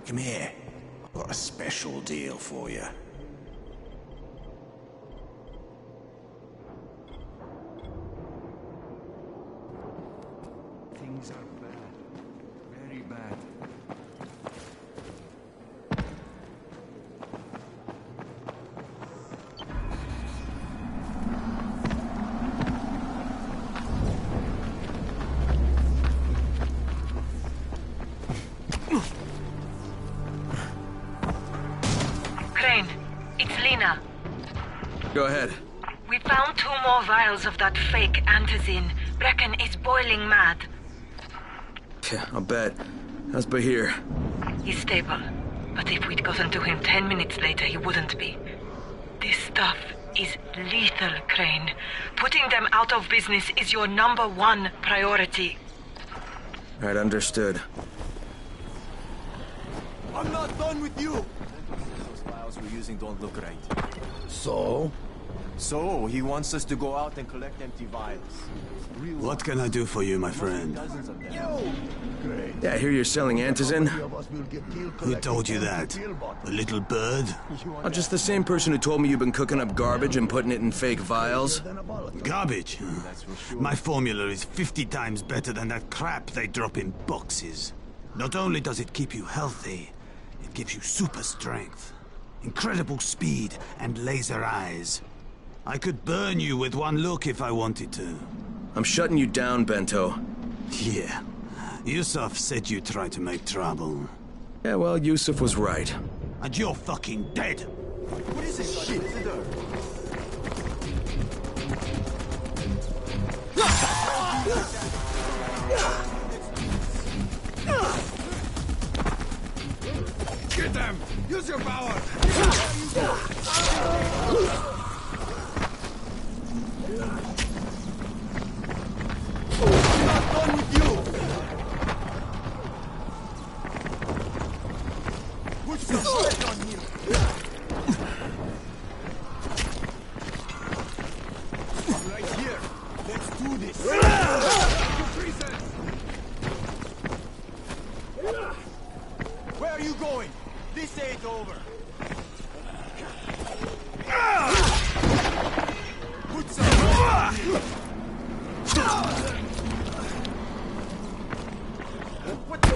Come here. I've got a special deal for you. Things are bad. Very bad. Crane, it's Lena. Go ahead. We found 2 more vials of that fake antizin. Brecken is boiling mad. Yeah, I'll bet. How's Bahir? He's stable. But if we'd gotten to him 10 minutes later, he wouldn't be. This stuff is lethal, Crane. Putting them out of business is your #1 priority. Right, understood. I'm not done with you! Those files we're using don't look right. So? So, he wants us to go out and collect empty vials. What can I do for you, my friend? Yeah, I hear you're selling antizin. Who told you that? A little bird? Oh, just the same person who told me you've been cooking up garbage and putting it in fake vials. Garbage? My formula is 50 times better than that crap they drop in boxes. Not only does it keep you healthy, it gives you super strength, incredible speed, and laser eyes. I could burn you with one look if I wanted to. I'm shutting you down, Bento. Yeah. Yusuf said you tried to make trouble. Yeah, well, Yusuf was right. And you're fucking dead! What is this shit? Get them! Use your power! I'm not done with you! Put some sweat on you! Right here. Let's do this. Where are you going? This ain't over. Put some sweat on you! What the?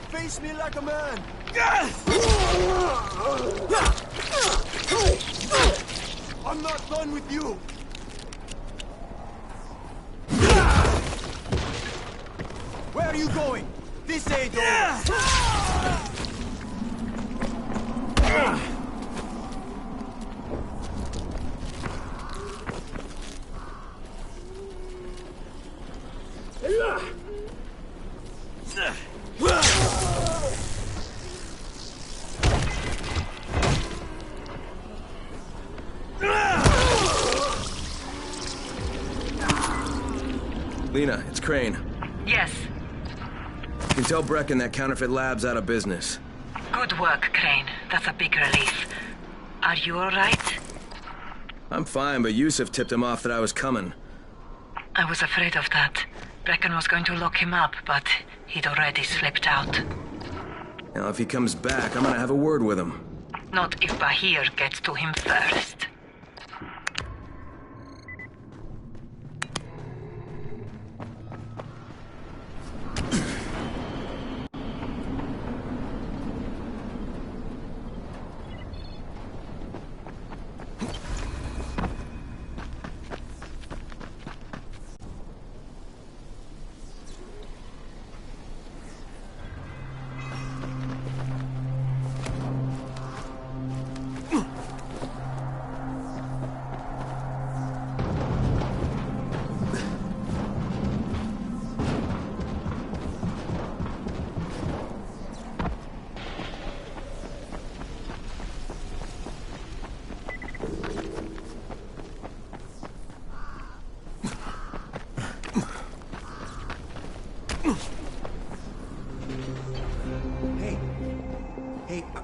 Face me like a man! I'm not done with you! Where are you going? This ain't over! Lena, it's Crane. Yes. You can tell Brecken that counterfeit lab's out of business. Good work, Crane. That's a big relief. Are you alright? I'm fine, but Yusuf tipped him off that I was coming. I was afraid of that. Brecken was going to lock him up, but he'd already slipped out. Now, if he comes back, I'm gonna have a word with him. Not if Bahir gets to him first.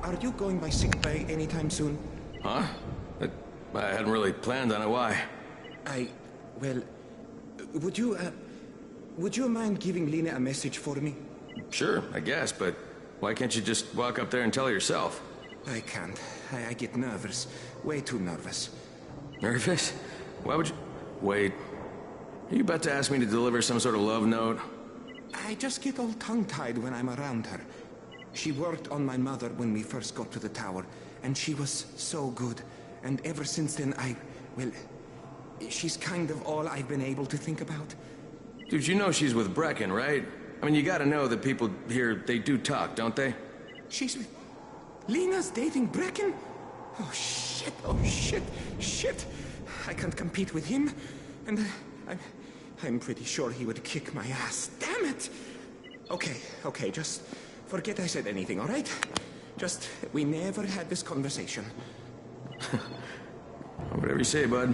Are you going by sick bay anytime soon? Huh? I hadn't really planned on it. Why? Well, would you, would you mind giving Lena a message for me? Sure, I guess, but why can't you just walk up there and tell her yourself? I can't. I get nervous. Way too nervous. Nervous? Why would you... Wait. Are you about to ask me to deliver some sort of love note? I just get all tongue-tied when I'm around her. She worked on my mother when we first got to the tower, and she was so good. And ever since then, well, she's kind of all I've been able to think about. Dude, you know she's with Brecken, right? I mean, you gotta know that people here, they do talk, don't they? She's with... Lena's dating Brecken? Oh, shit, shit. I can't compete with him, and I'm pretty sure he would kick my ass. Damn it! Okay, just forget I said anything, all right? Just, we never had this conversation. Whatever you say, bud.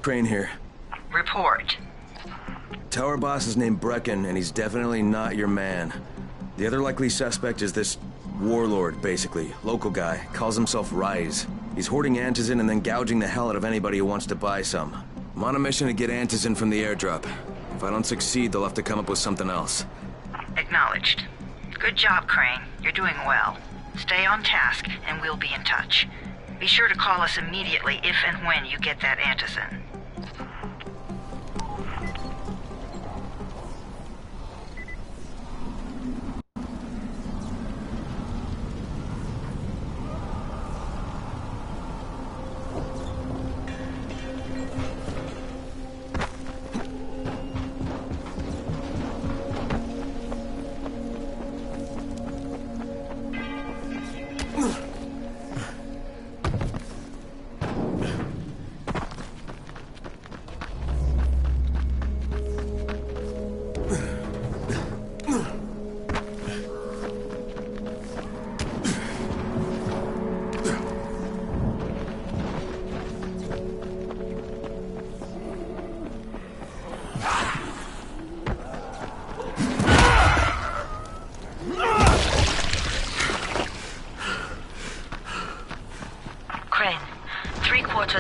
Crane here. Report. Tower boss is named Brecken, and he's definitely not your man. The other likely suspect is this warlord, basically. Local guy. Calls himself Rise. He's hoarding antizin and then gouging the hell out of anybody who wants to buy some. I'm on a mission to get antizin from the airdrop. If I don't succeed, they'll have to come up with something else. Acknowledged. Good job, Crane. You're doing well. Stay on task, and we'll be in touch. Be sure to call us immediately if and when you get that antizin.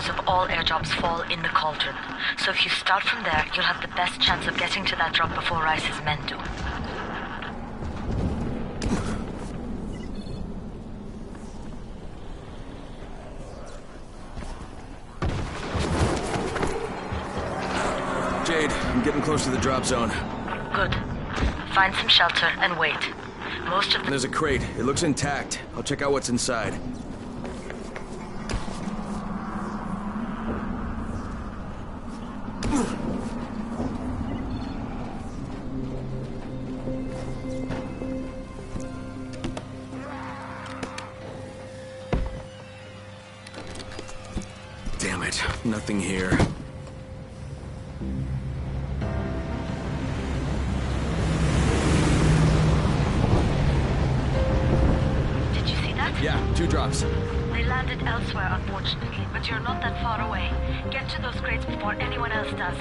Of all airdrops fall in the cauldron. So if you start from there, you'll have the best chance of getting to that drop before Rice's men do. Jade, I'm getting close to the drop zone. Good. Find some shelter and wait. Most of the... There's a crate. It looks intact. I'll check out what's inside. Damn it. Nothing here. Did you see that? Yeah, 2 drops. They landed elsewhere, unfortunately, but you're not that far away. Get to those crates before anyone else does.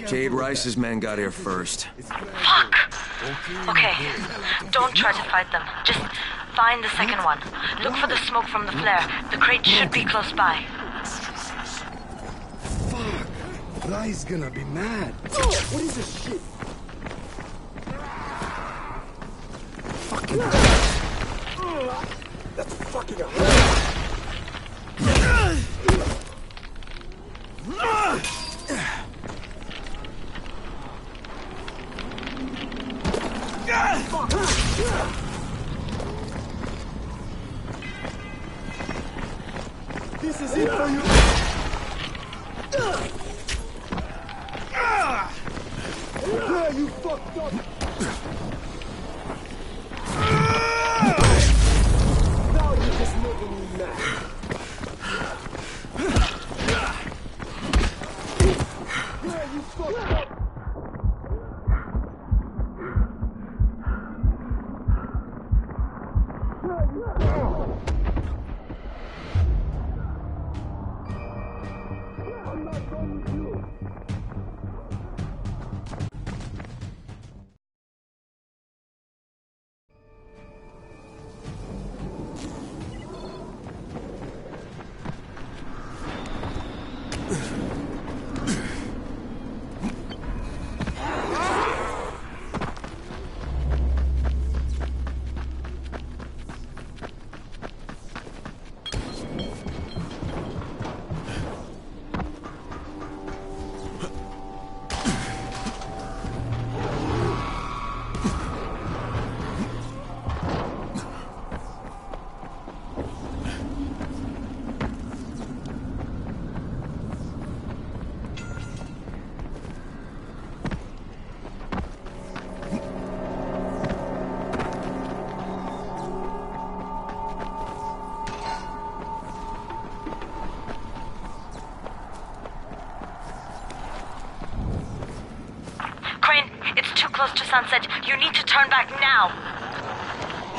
Jade Rice's men got here first. Fuck! Okay, don't try to fight them. Just find the second one. Look for the smoke from the flare. The crate should be close by. Fuck! Rye's gonna be mad. What is this shit? Fucking... That's fucking This is it for you. Yeah, you fucked up. Now you're just making me mad. Yeah, you fucked up. Close to sunset. You need to turn back now.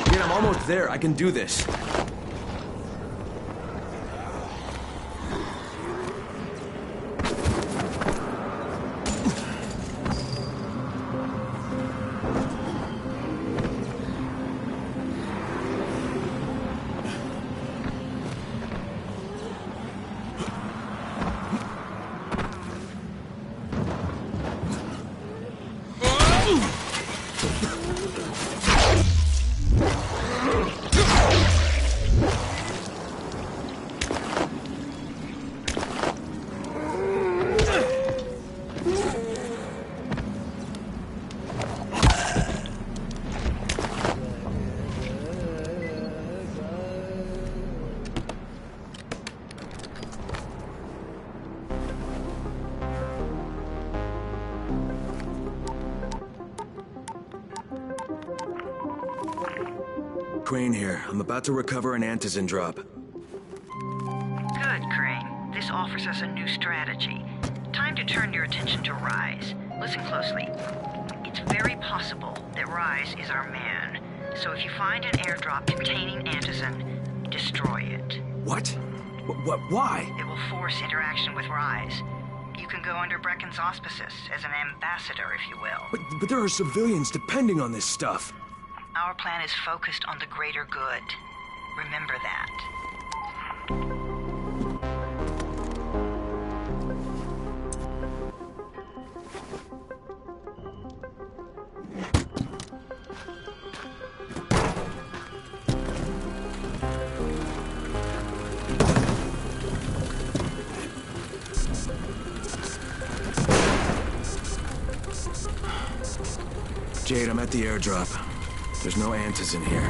Kid, I'm almost there. I can do this. Crane here. I'm about to recover an antizin drop. Good, Crane. This offers us a new strategy. Time to turn your attention to Rise. Listen closely. It's very possible that Rise is our man. So if you find an airdrop containing antizin, destroy it. What? Why? It will force interaction with Rise. You can go under Brecken's auspices as an ambassador, if you will. But there are civilians depending on this stuff. Our plan is focused on the greater good. Remember that. Jade, I'm at the airdrop. There's no antizin here.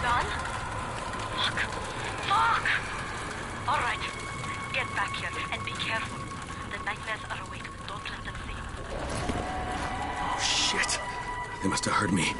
Done? Fuck! All right. Get back here and be careful. The nightmares are awake. Don't let them see you. Oh, shit. They must have heard me.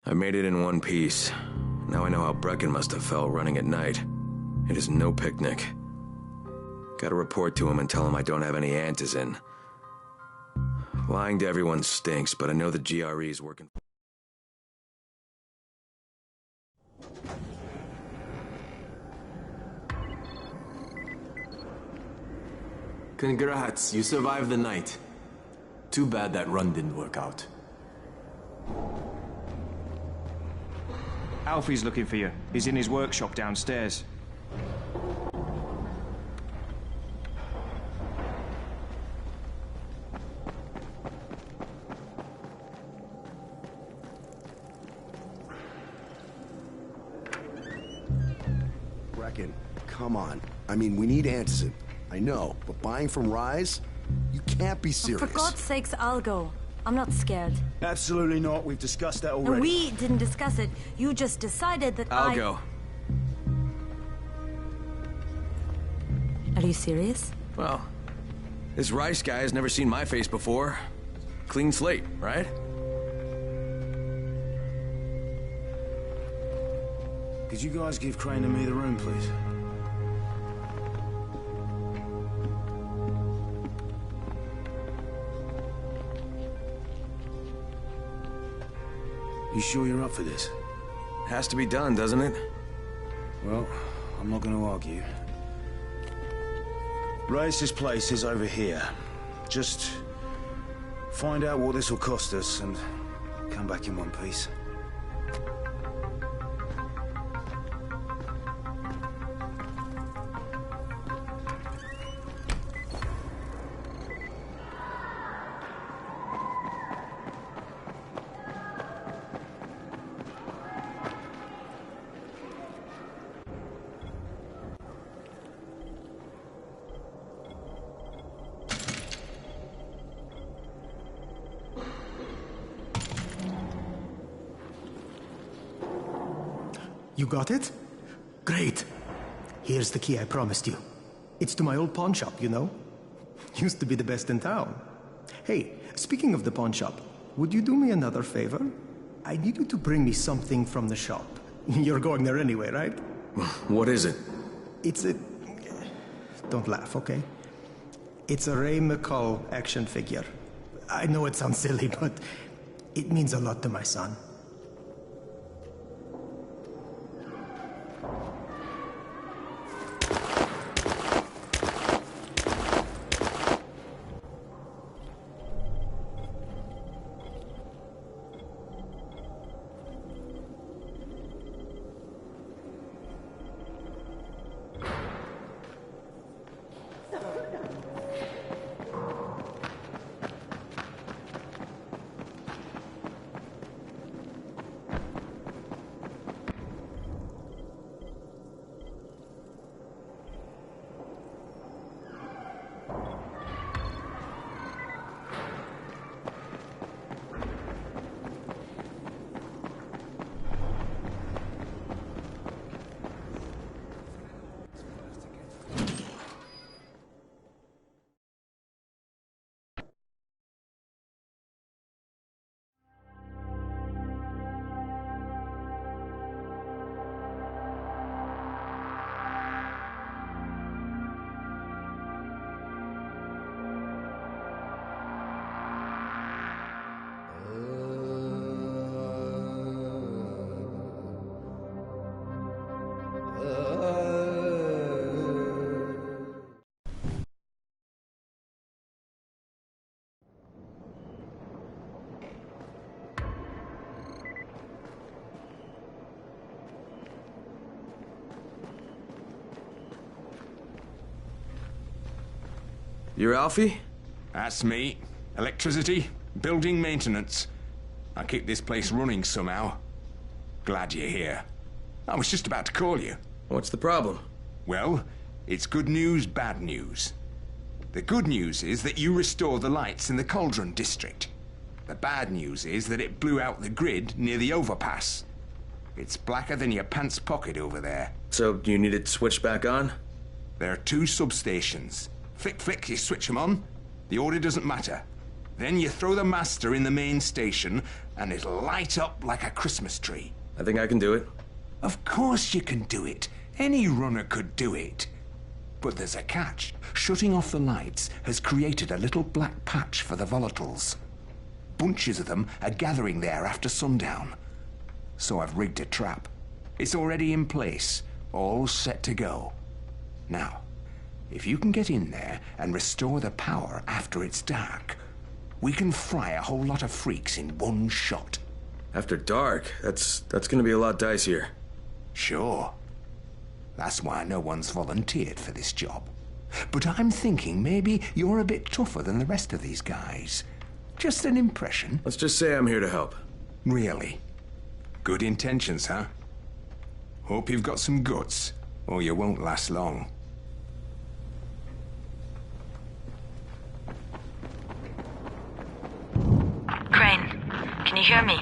I made it in one piece. Now I know how Brecken must have felt running at night. It is no picnic. Gotta report to him and tell him I don't have any antizin. Lying to everyone stinks, but I know the GRE is working. Congrats, you survived the night. Too bad that run didn't work out. Alfie's looking for you. He's in his workshop downstairs. Brecken, come on. I mean, we need antizin. I know, but buying from Rise? You can't be serious. For God's sakes, I'll go. I'm not scared. Absolutely not. We've discussed that already. And we didn't discuss it. You just decided that I'll go. Are you serious? Well, this Rice guy has never seen my face before. Clean slate, right? Could you guys give Crane and me the room, please? You sure you're up for this? Has to be done, doesn't it? Well, I'm not going to argue. Race's place is over here. Just find out what this will cost us and come back in one piece. You got it? Great. Here's the key I promised you. It's to my old pawn shop, you know? Used to be the best in town. Hey, speaking of the pawn shop, would you do me another favor? I need you to bring me something from the shop. You're going there anyway, right? What is it? It's a... Don't laugh, okay? It's a Ray McCall action figure. I know it sounds silly, but it means a lot to my son. You're Alfie? That's me. Electricity, building maintenance. I keep this place running somehow. Glad you're here. I was just about to call you. What's the problem? Well, it's good news, bad news. The good news is that you restored the lights in the Cauldron district. The bad news is that it blew out the grid near the overpass. It's blacker than your pants pocket over there. So, do you need it switched back on? There are 2 substations. Flick, flick, you switch them on. The order doesn't matter. Then you throw the master in the main station, and it'll light up like a Christmas tree. I think I can do it. Of course you can do it. Any runner could do it. But there's a catch. Shutting off the lights has created a little black patch for the volatiles. Bunches of them are gathering there after sundown. So I've rigged a trap. It's already in place, all set to go. Now, if you can get in there and restore the power after it's dark, we can fry a whole lot of freaks in one shot. After dark? That's gonna be a lot dicier. Sure. That's why no one's volunteered for this job. But I'm thinking maybe you're a bit tougher than the rest of these guys. Just an impression. Let's just say I'm here to help. Really? Good intentions, huh? Hope you've got some guts, or you won't last long. Crane, can you hear me?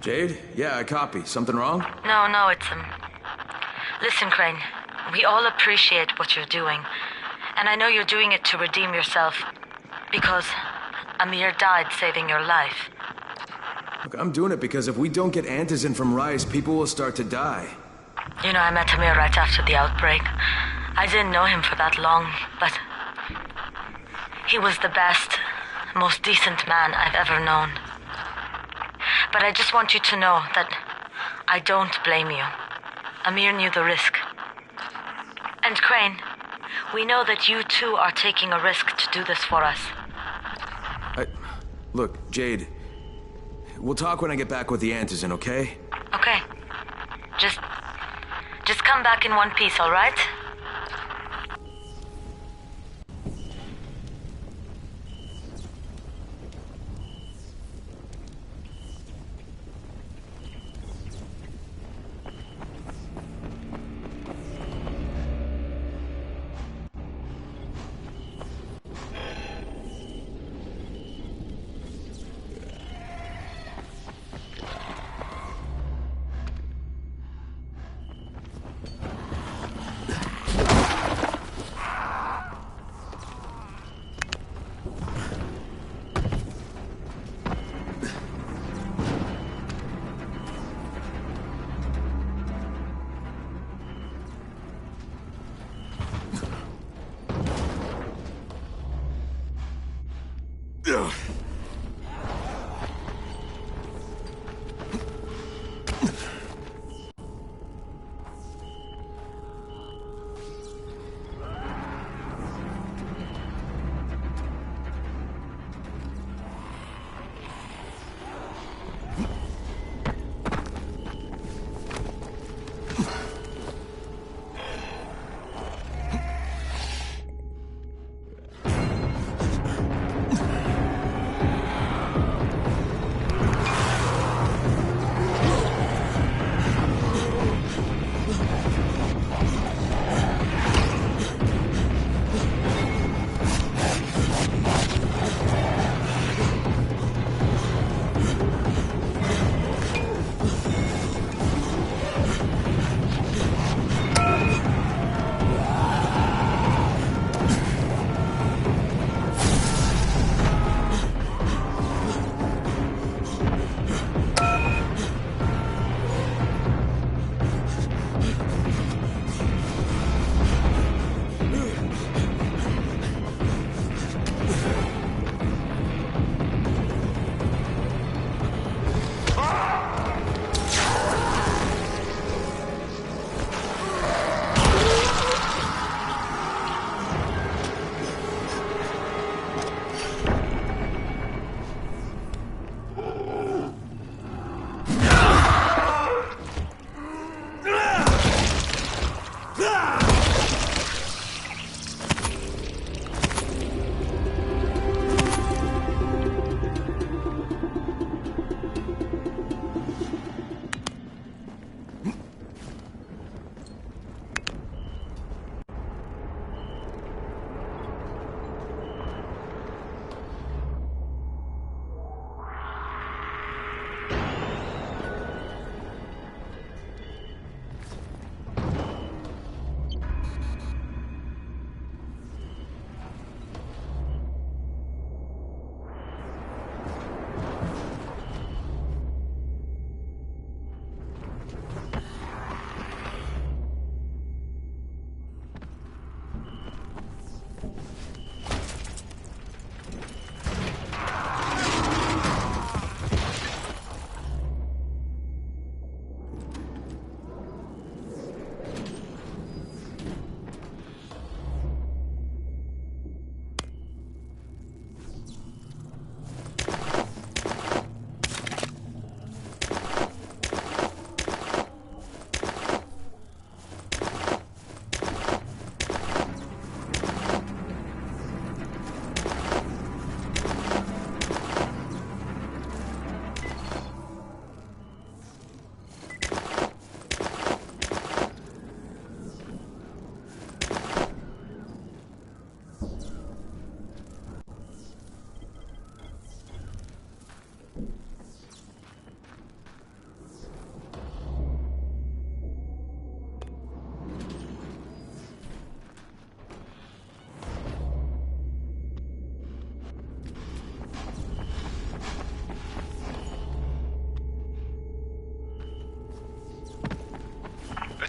Jade? Yeah, I copy. Something wrong? No, it's, Listen, Crane, we all appreciate what you're doing. And I know you're doing it to redeem yourself. Because Amir died saving your life. Look, I'm doing it because if we don't get antizin from Rice, people will start to die. You know, I met Amir right after the outbreak. I didn't know him for that long, but he was the best, most decent man I've ever known. But I just want you to know that I don't blame you. Amir knew the risk. And Crane, we know that you too are taking a risk to do this for us. Look, Jade, we'll talk when I get back with the antizin, okay? Okay. Just come back in one piece, all right?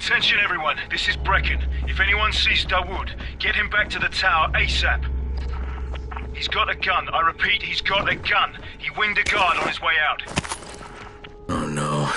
Attention everyone, this is Brecken. If anyone sees Dawood, get him back to the tower ASAP. He's got a gun. I repeat, he's got a gun. He winged a guard on his way out. Oh no.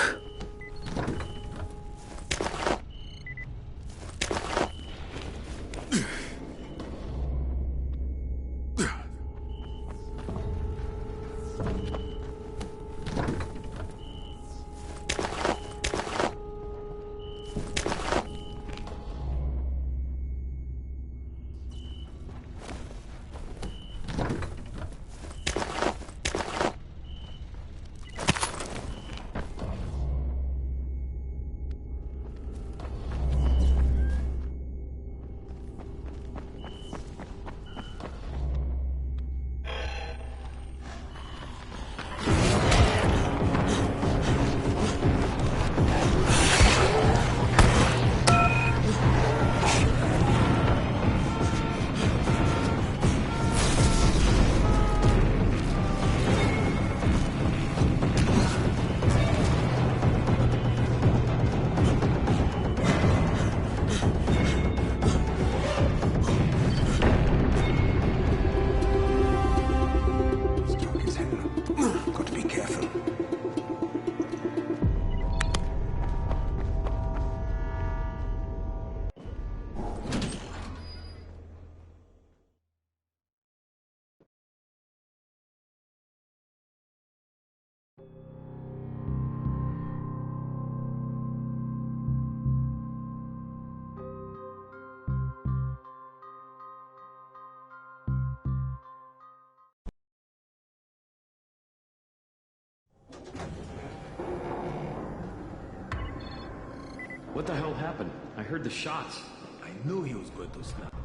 What the hell happened? I heard the shots. I knew he was going to snap.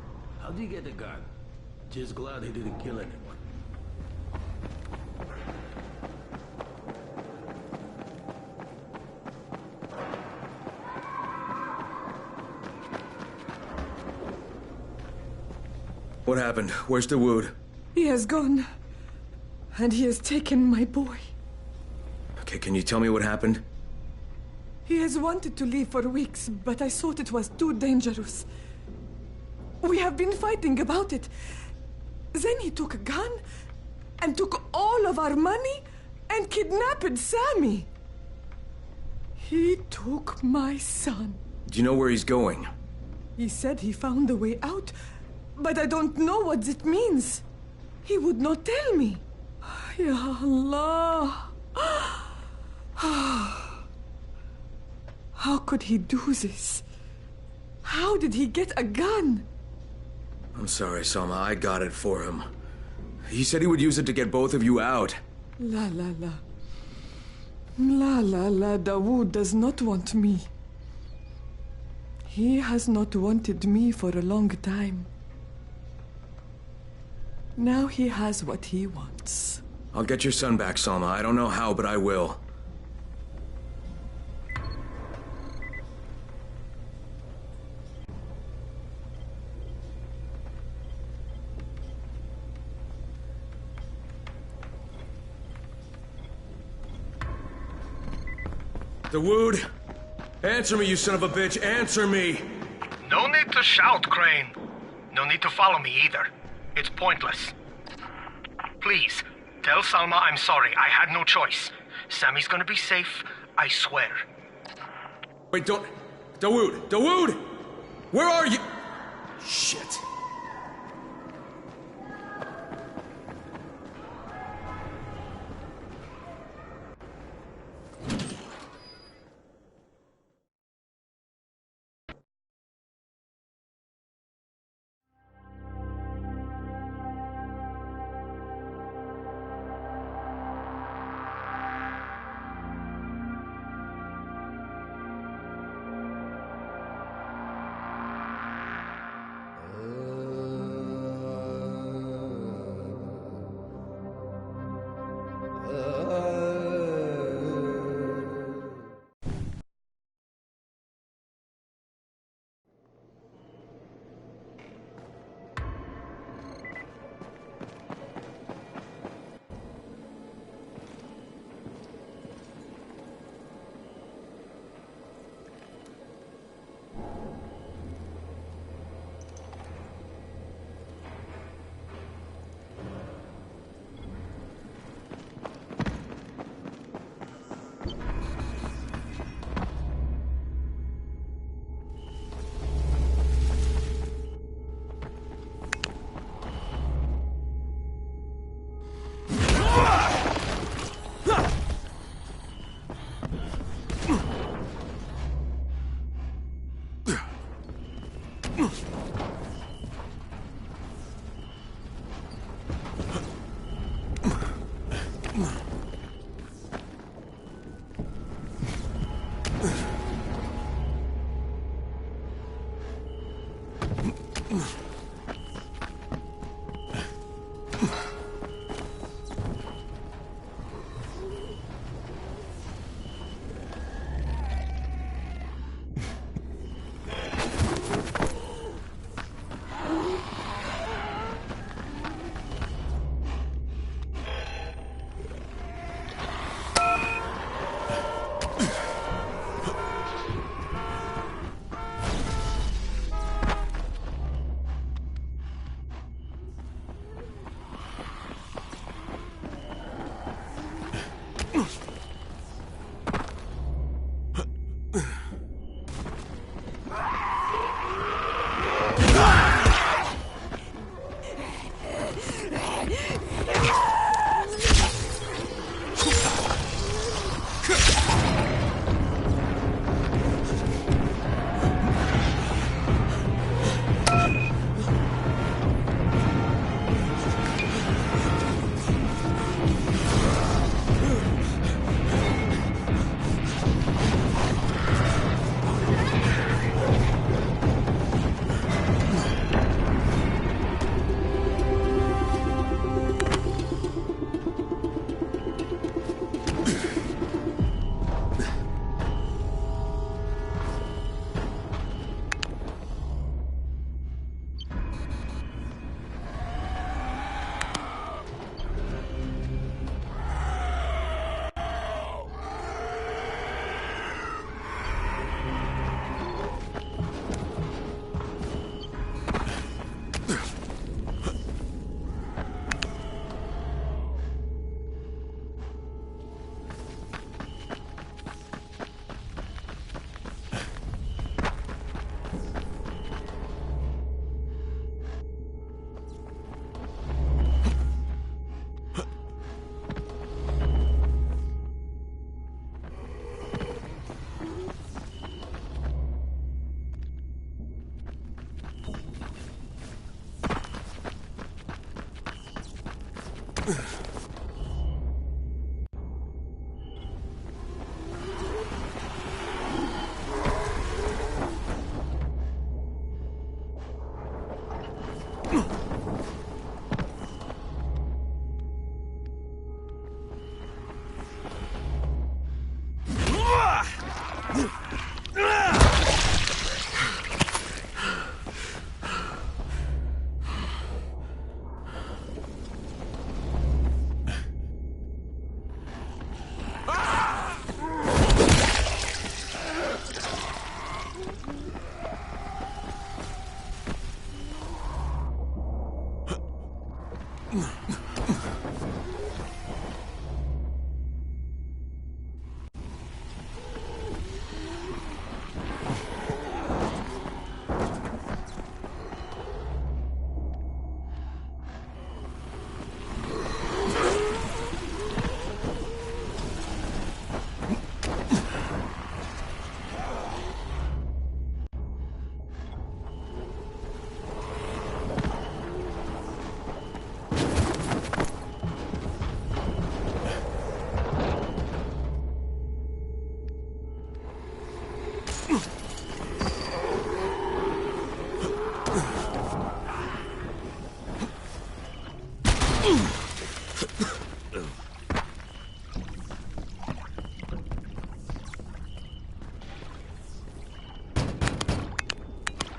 How'd he get a gun? Just glad he didn't kill anyone. What happened? Where's Dawood? He has gone. And he has taken my boy. Okay, can you tell me what happened? He has wanted to leave for weeks, but I thought it was too dangerous. We have been fighting about it. Then he took a gun and took all of our money and kidnapped Sammy. He took my son. Do you know where he's going? He said he found a way out, but I don't know what it means. He would not tell me. Ya Allah. How could he do this? How did he get a gun? I'm sorry, Salma. I got it for him. He said he would use it to get both of you out. La la la. La la la. Dawood does not want me. He has not wanted me for a long time. Now he has what he wants. I'll get your son back, Salma. I don't know how, but I will. Dawood! Answer me, you son of a bitch! Answer me! No need to shout, Crane. No need to follow me either. It's pointless. Please, tell Salma I'm sorry. I had no choice. Sammy's gonna be safe, I swear. Wait, don't... Dawood! Dawood! Where are you? Shit.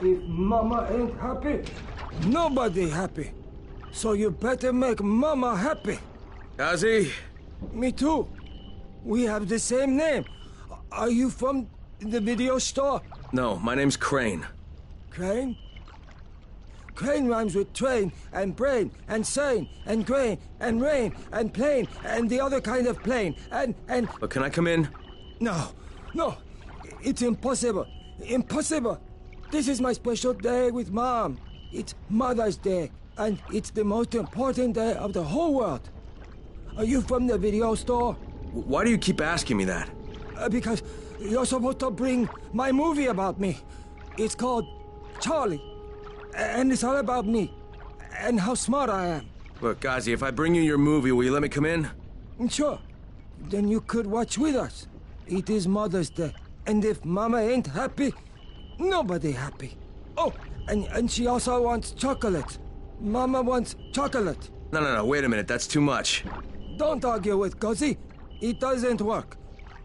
If Mama ain't happy, nobody happy. So you better make Mama happy. Ozzy? Me too. We have the same name. Are you from the video store? No, my name's Crane. Crane? Crane rhymes with train, and brain, and sane, and grain, and rain, and plane, and the other kind of plane, and... But can I come in? No. It's impossible. Impossible. This is my special day with Mom. It's Mother's Day, and it's the most important day of the whole world. Are you from the video store? Why do you keep asking me that? Because you're supposed to bring my movie about me. It's called Charlie. And it's all about me. And how smart I am. Look, Gazi, if I bring you your movie, will you let me come in? Sure. Then you could watch with us. It is Mother's Day. And if Mama ain't happy, nobody happy. Oh, and she also wants chocolate. Mama wants chocolate. No, wait a minute, that's too much. Don't argue with Gazi. It doesn't work.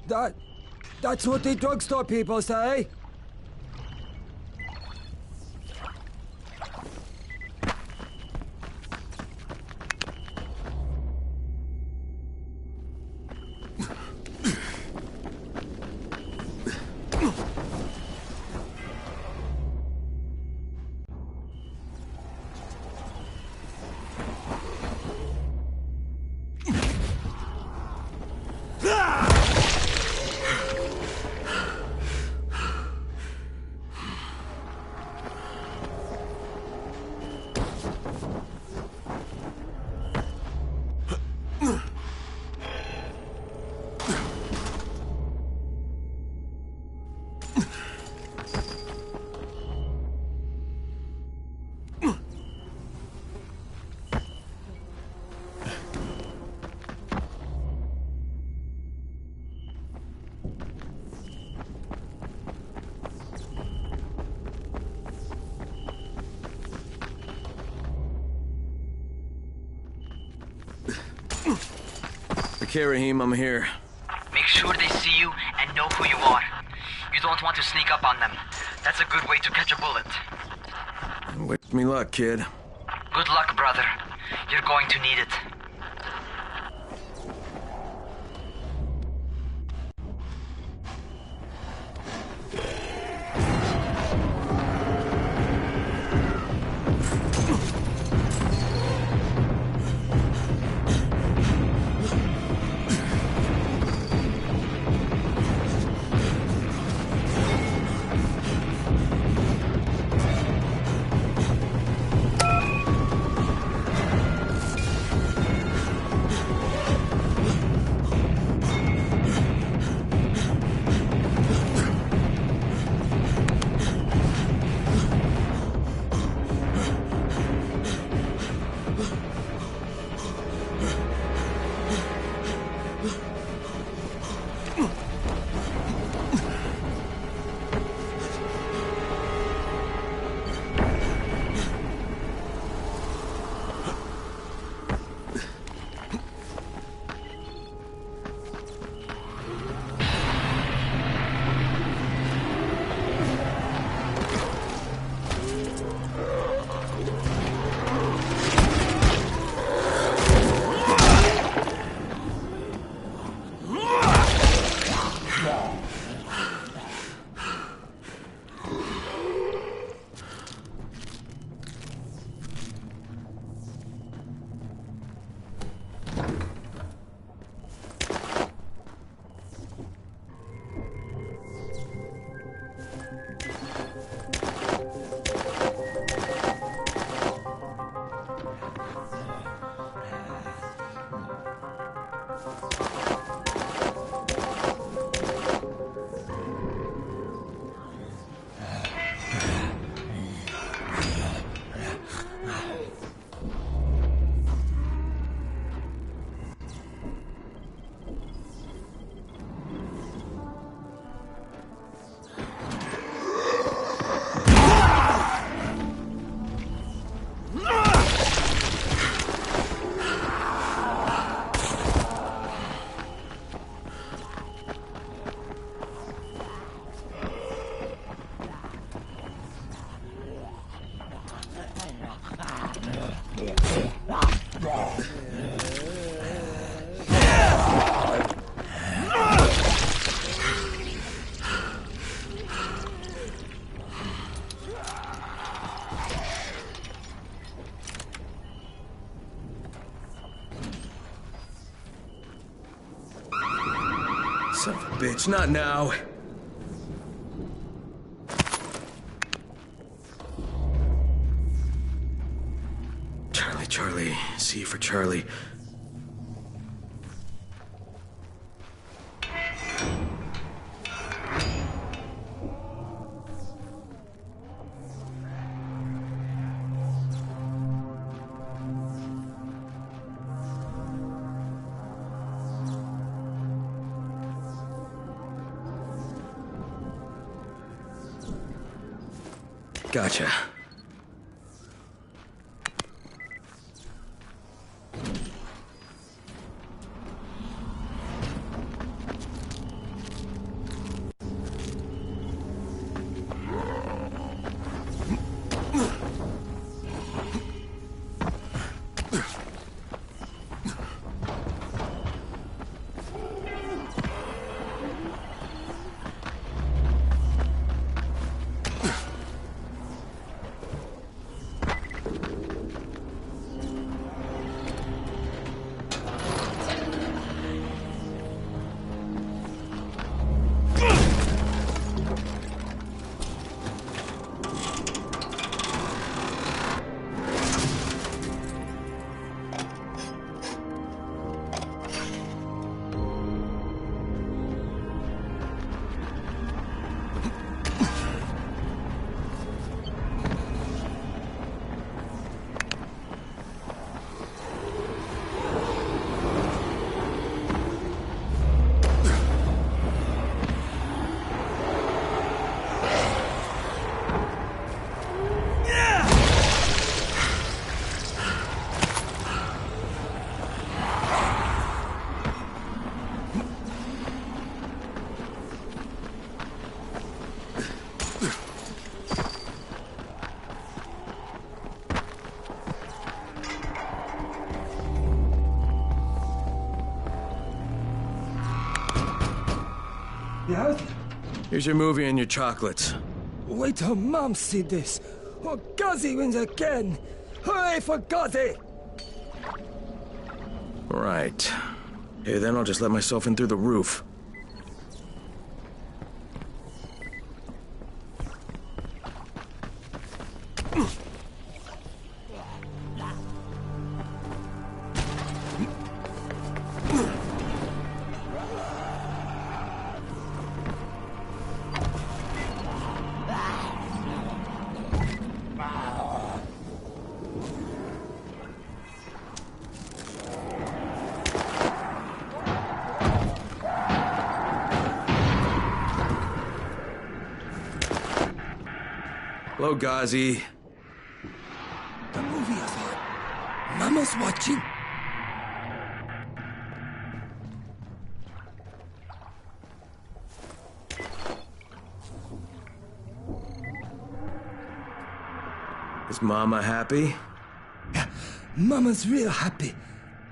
That's what the drugstore people say. Okay, Raheem, I'm here. Make sure they see you and know who you are. You don't want to sneak up on them. That's a good way to catch a bullet. Wish me luck, kid. Good luck, brother. You're going to need it. Son of a bitch, not now. Charlie, C for Charlie. Gotcha. Yes? Here's your movie and your chocolates. Wait till Mom see this. Oh, Ghazi wins again. Hooray for Ghazi! Right. Hey, then I'll just let myself in through the roof. Hello, Ghazi. The movie is on. Mama's watching. Is Mama happy? Yeah, Mama's real happy.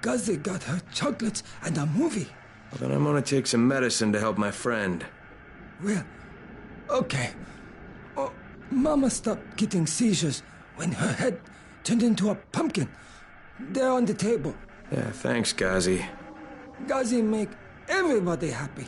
Ghazi got her chocolates and a movie. Well, then I'm gonna take some medicine to help my friend. Well, okay. Oh, Mama stopped getting seizures when her head turned into a pumpkin. They're on the table. Yeah, thanks, Ghazi. Ghazi make everybody happy.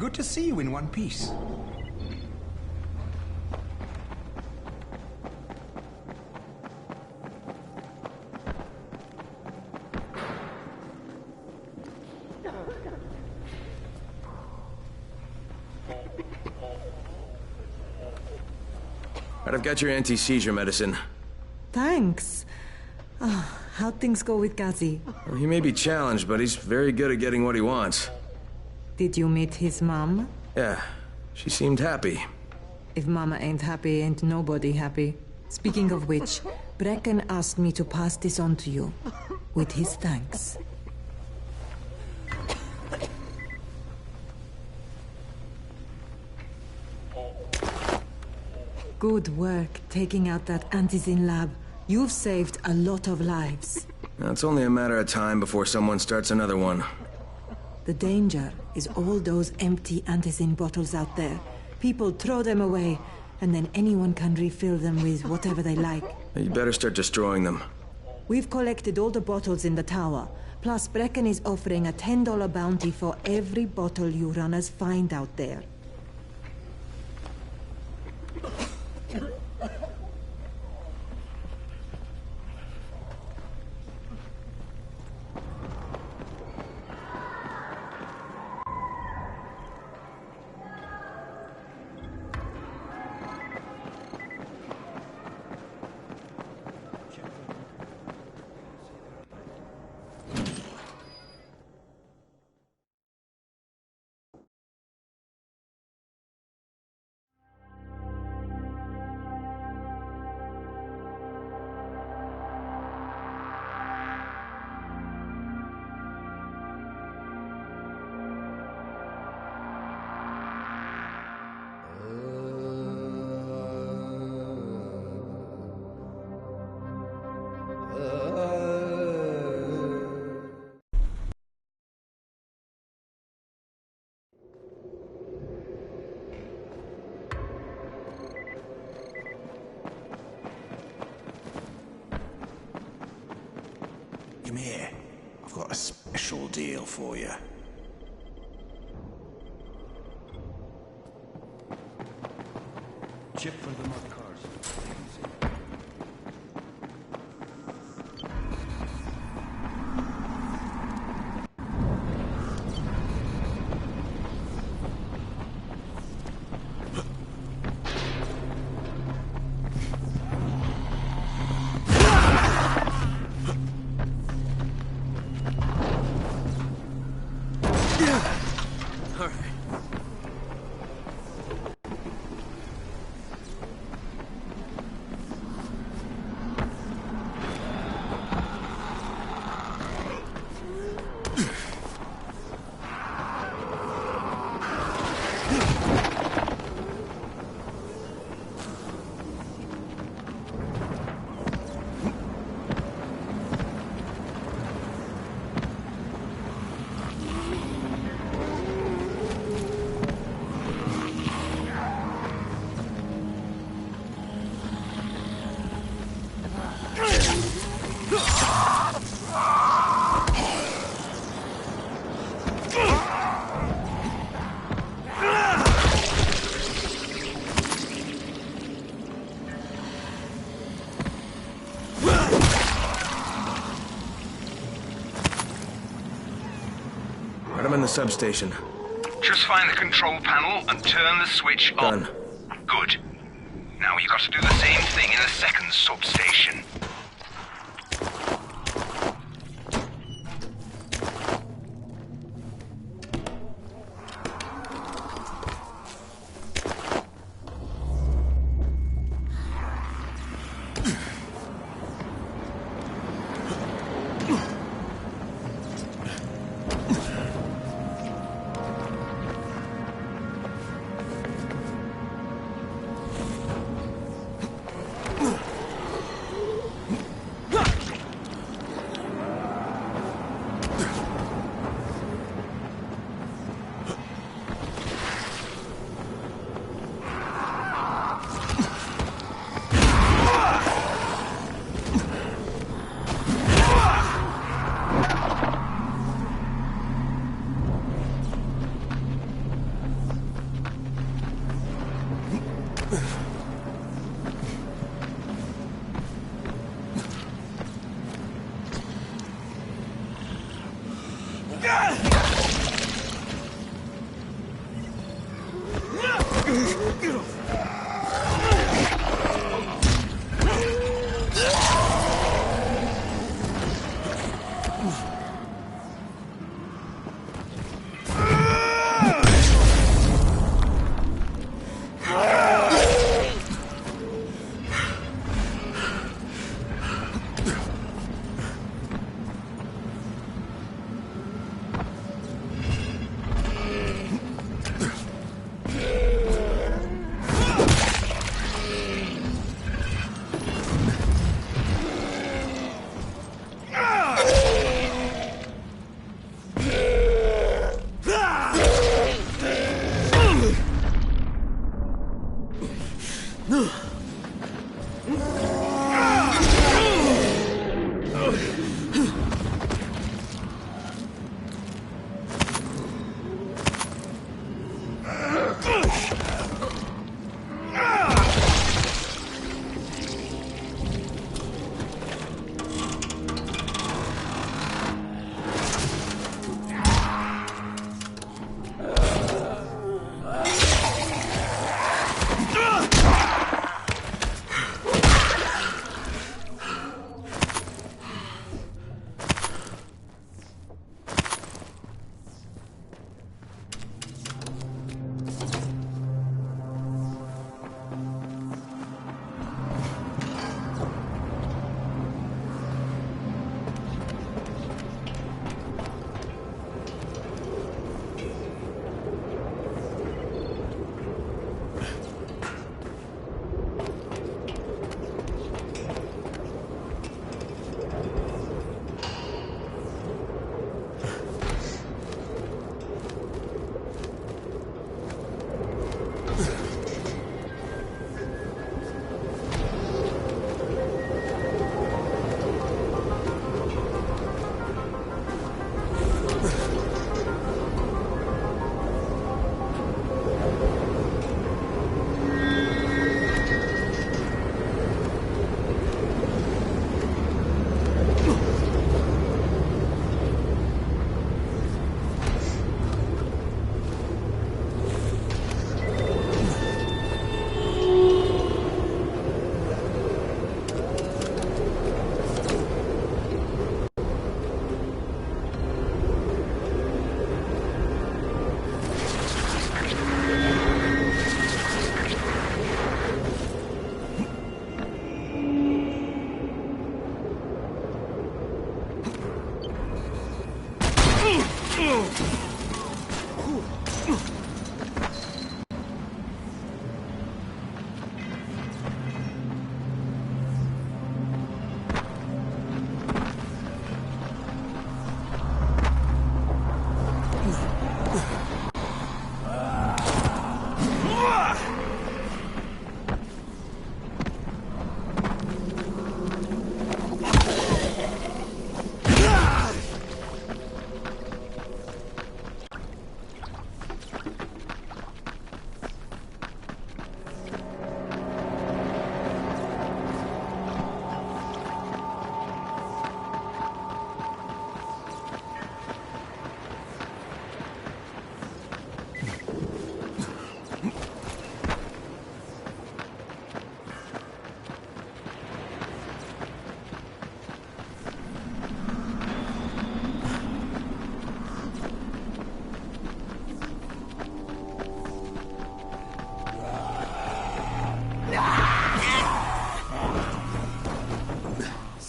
Good to see you in one piece. I've got your anti-seizure medicine. Thanks. Oh, how'd things go with Gazi? Well, he may be challenged, but he's very good at getting what he wants. Did you meet his mom? Yeah, she seemed happy. If Mama ain't happy, ain't nobody happy. Speaking of which, Brecken asked me to pass this on to you, with his thanks. Good work taking out that Antizin lab. You've saved a lot of lives. Now, it's only a matter of time before someone starts another one. The danger is all those empty Antizin bottles out there. People throw them away, and then anyone can refill them with whatever they like. You better start destroying them. We've collected all the bottles in the tower. Plus, Brecken is offering a $10 bounty for every bottle you runners find out there. Come here. I've got a special deal for you. Chip for the mud cars. The substation. Just find the control panel and turn the switch on. Done. Good. Now you got to do the same thing in the second substation.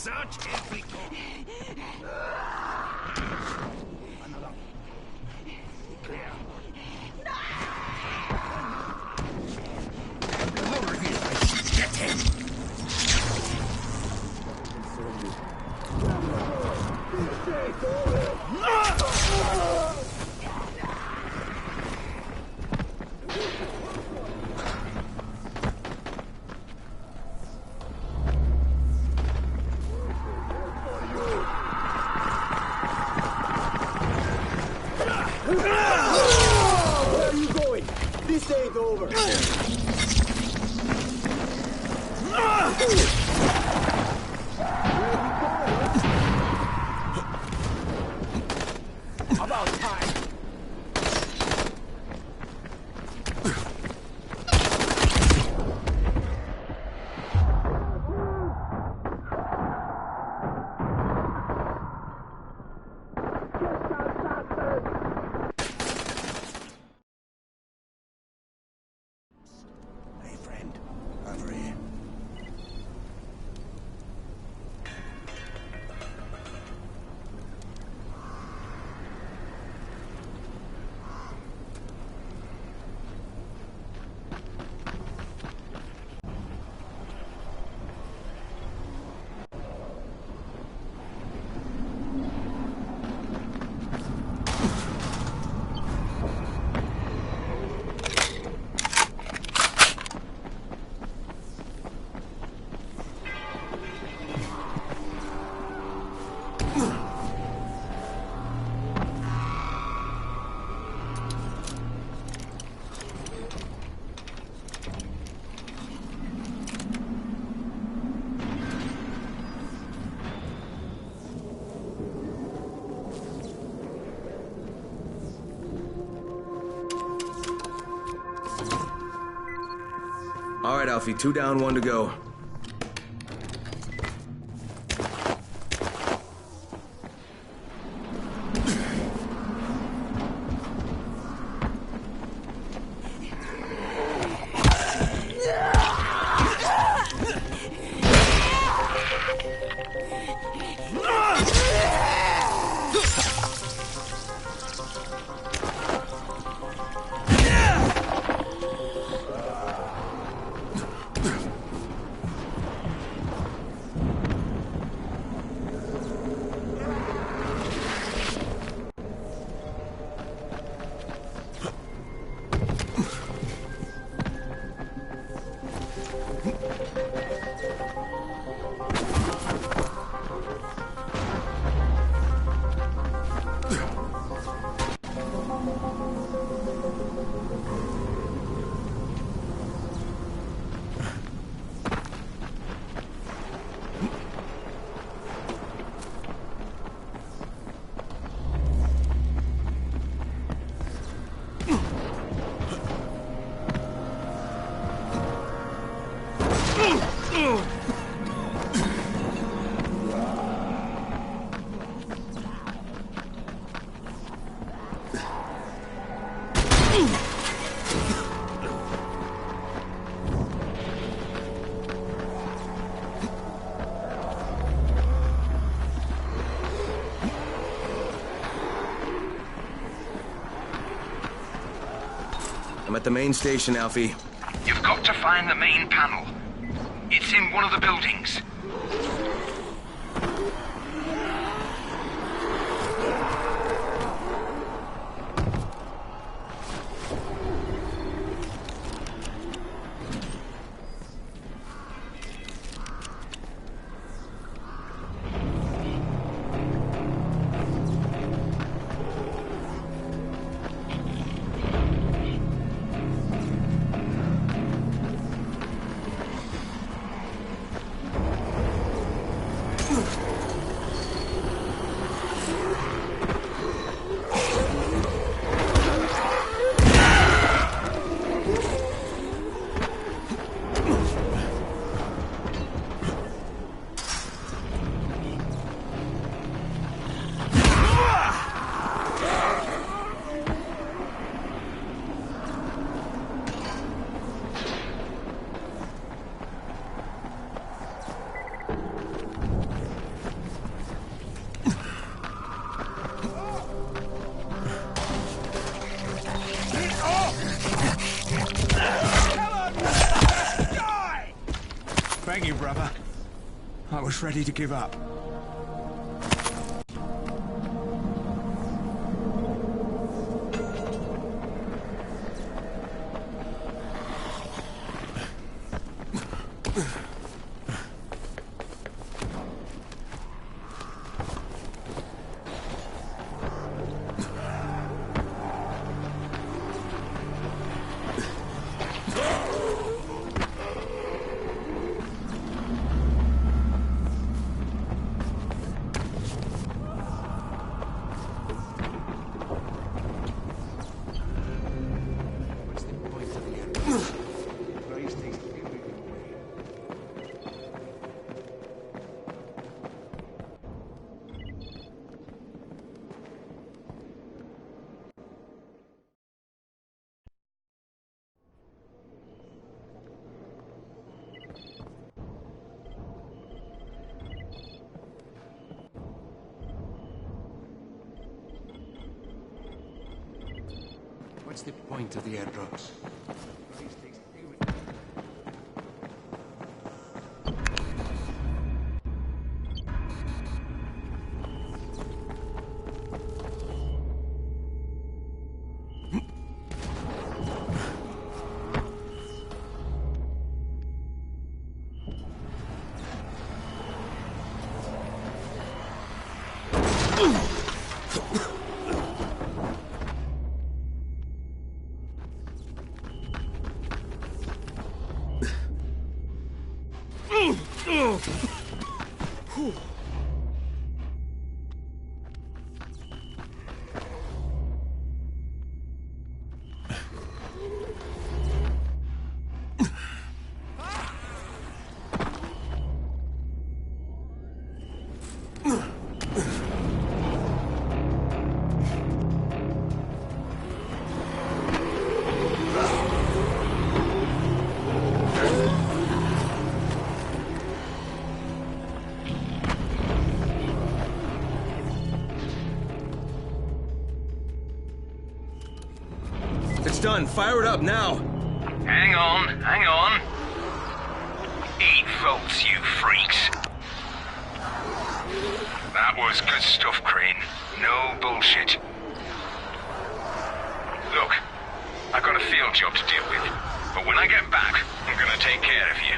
Search every corner. Another. Clear. Over here. Get him. Where are you going? This ain't over. About time. Hey, friend. Over here. All right, Alfie, 2 down, 1 to go. I'm at the main station, Alfie. You've got to find the main panel. It's in one of the buildings. was ready to give up. What's the point of the airdrops? It's done. Fire it up now. Hang on, hang on. 8 volts, you freaks. That was good stuff, Crane. No bullshit. Look, I've got a field job to deal with, but when I get back, I'm gonna take care of you.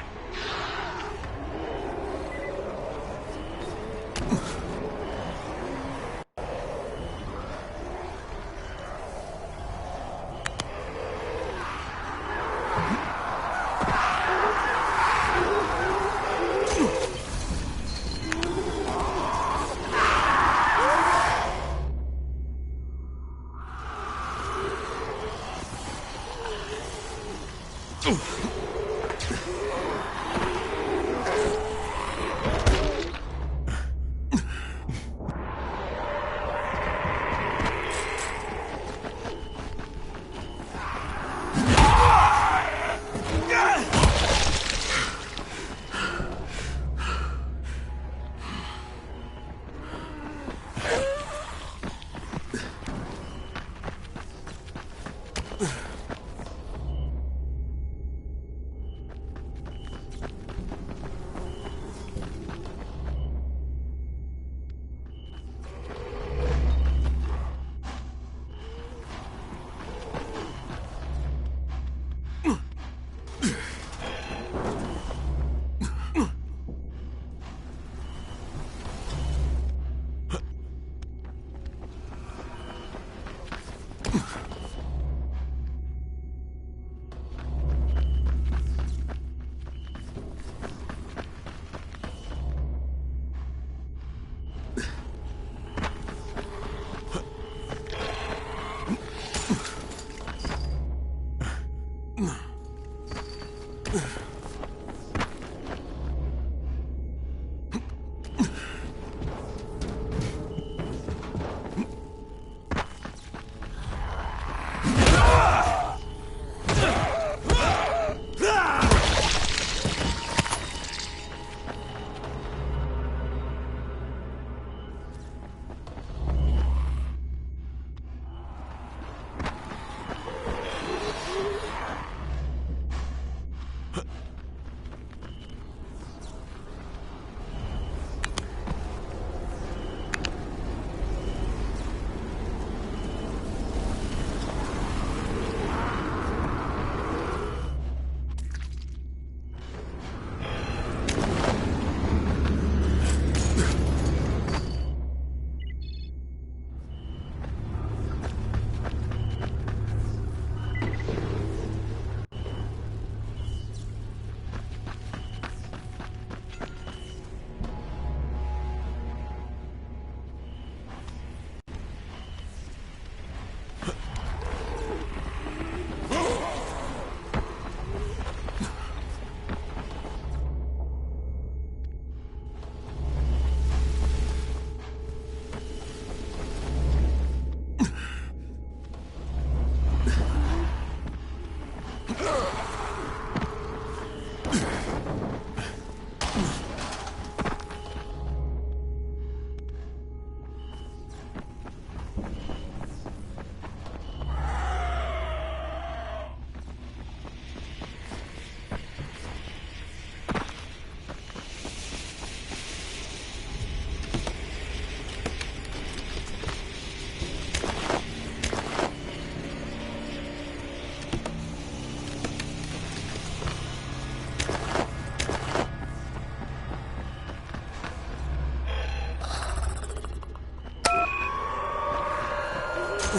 You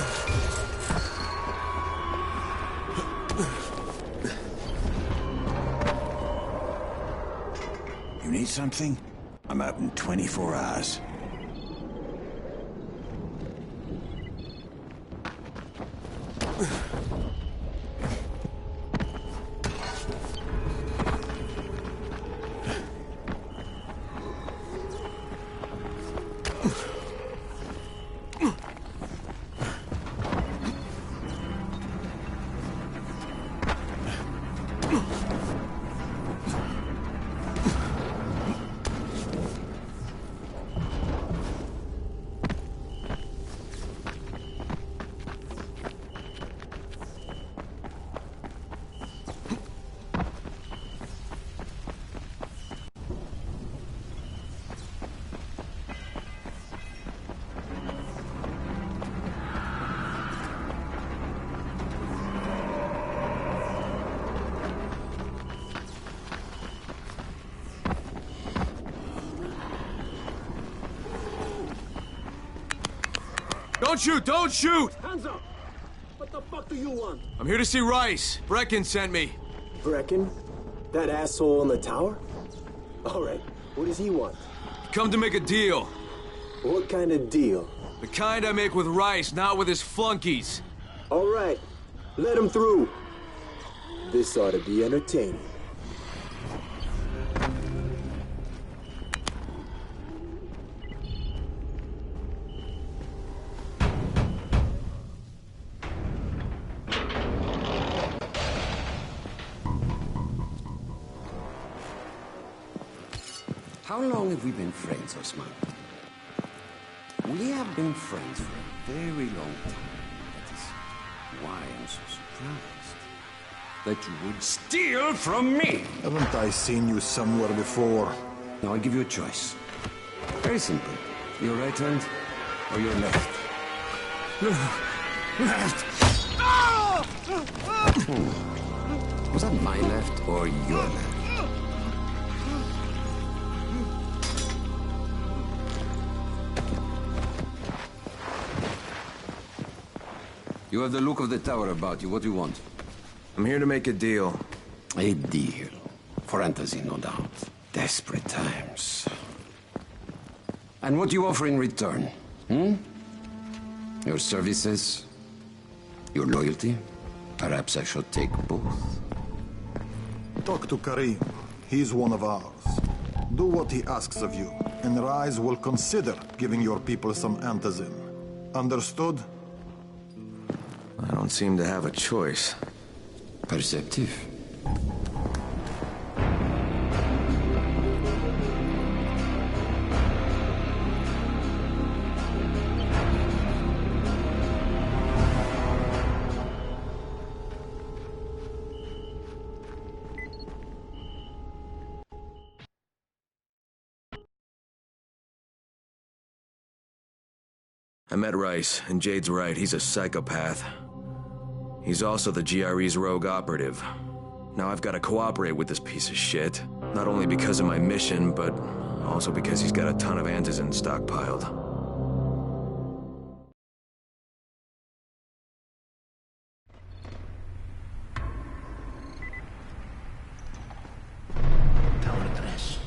need something? I'm out in 24 hours. Don't shoot! Don't shoot! Hands up! What the fuck do you want? I'm here to see Rice. Brecken sent me. Brecken? That asshole in the tower? Alright, what does he want? Come to make a deal. What kind of deal? The kind I make with Rice, not with his flunkies. Alright, let him through. This ought to be entertaining. How long have we been friends, Osman? We have been friends for a very long time. That is why I'm so surprised that you would steal from me. Haven't I seen you somewhere before? Now I'll give you a choice. Very simple. Your right hand or your left? Left. Was that my left or your left? You have the look of the tower about you. What do you want? I'm here to make a deal. A deal. For Fantasy, no doubt. Desperate times. And what do you offer in return? Your services? Your loyalty? Perhaps I should take both. Talk to Karim. He's one of ours. Do what he asks of you, and Rise will consider giving your people some antizin. Understood? I don't seem to have a choice. Perceptive. I met Rice, and Jade's right, he's a psychopath. He's also the GRE's rogue operative. Now I've got to cooperate with this piece of shit. Not only because of my mission, but also because he's got a ton of antizin stockpiled. Tower address.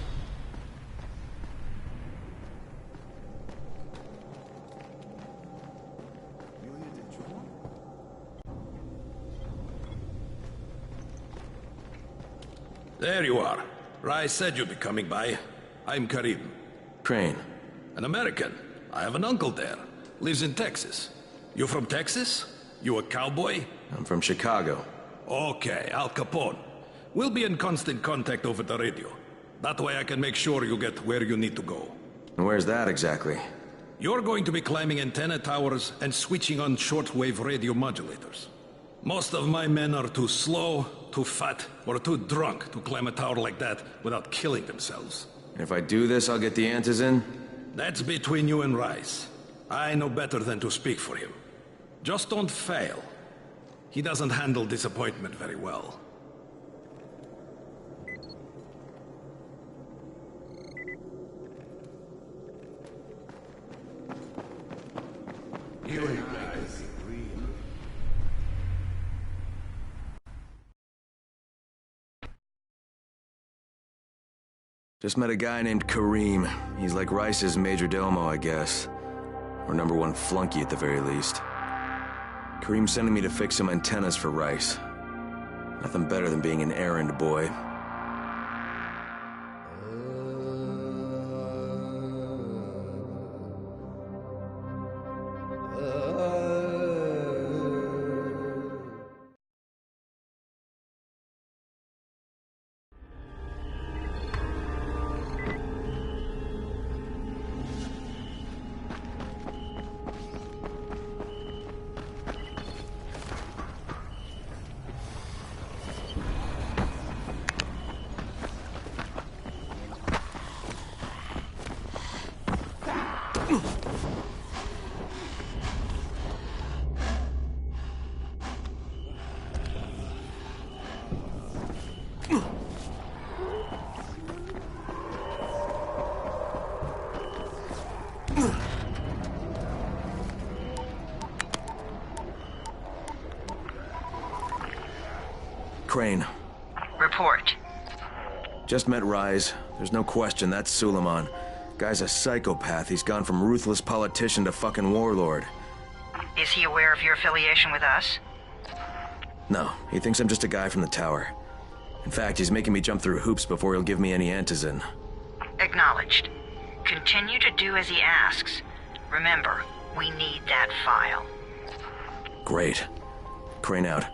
There you are. Rice said you'd be coming by. I'm Karim. Crane. An American. I have an uncle there. Lives in Texas. You from Texas? You a cowboy? I'm from Chicago. Okay, Al Capone. We'll be in constant contact over the radio. That way I can make sure you get where you need to go. And where's that exactly? You're going to be climbing antenna towers and switching on shortwave radio modulators. Most of my men are too slow, too fat, or too drunk to climb a tower like that without killing themselves. If I do this, I'll get the antizin? That's between you and Rice. I know better than to speak for him. Just don't fail. He doesn't handle disappointment very well. You and I Just met a guy named Kareem. He's like Rice's major domo, I guess. Or number one flunky at the very least. Kareem's sending me to fix some antennas for Rice. Nothing better than being an errand boy. Crane. Report. Just met Rise. There's no question, that's Suleiman. Guy's a psychopath. He's gone from ruthless politician to fucking warlord. Is he aware of your affiliation with us? No, he thinks I'm just a guy from the tower. In fact, he's making me jump through hoops before he'll give me any antizin. Acknowledged. Continue to do as he asks. Remember, we need that file. Great. Crane out.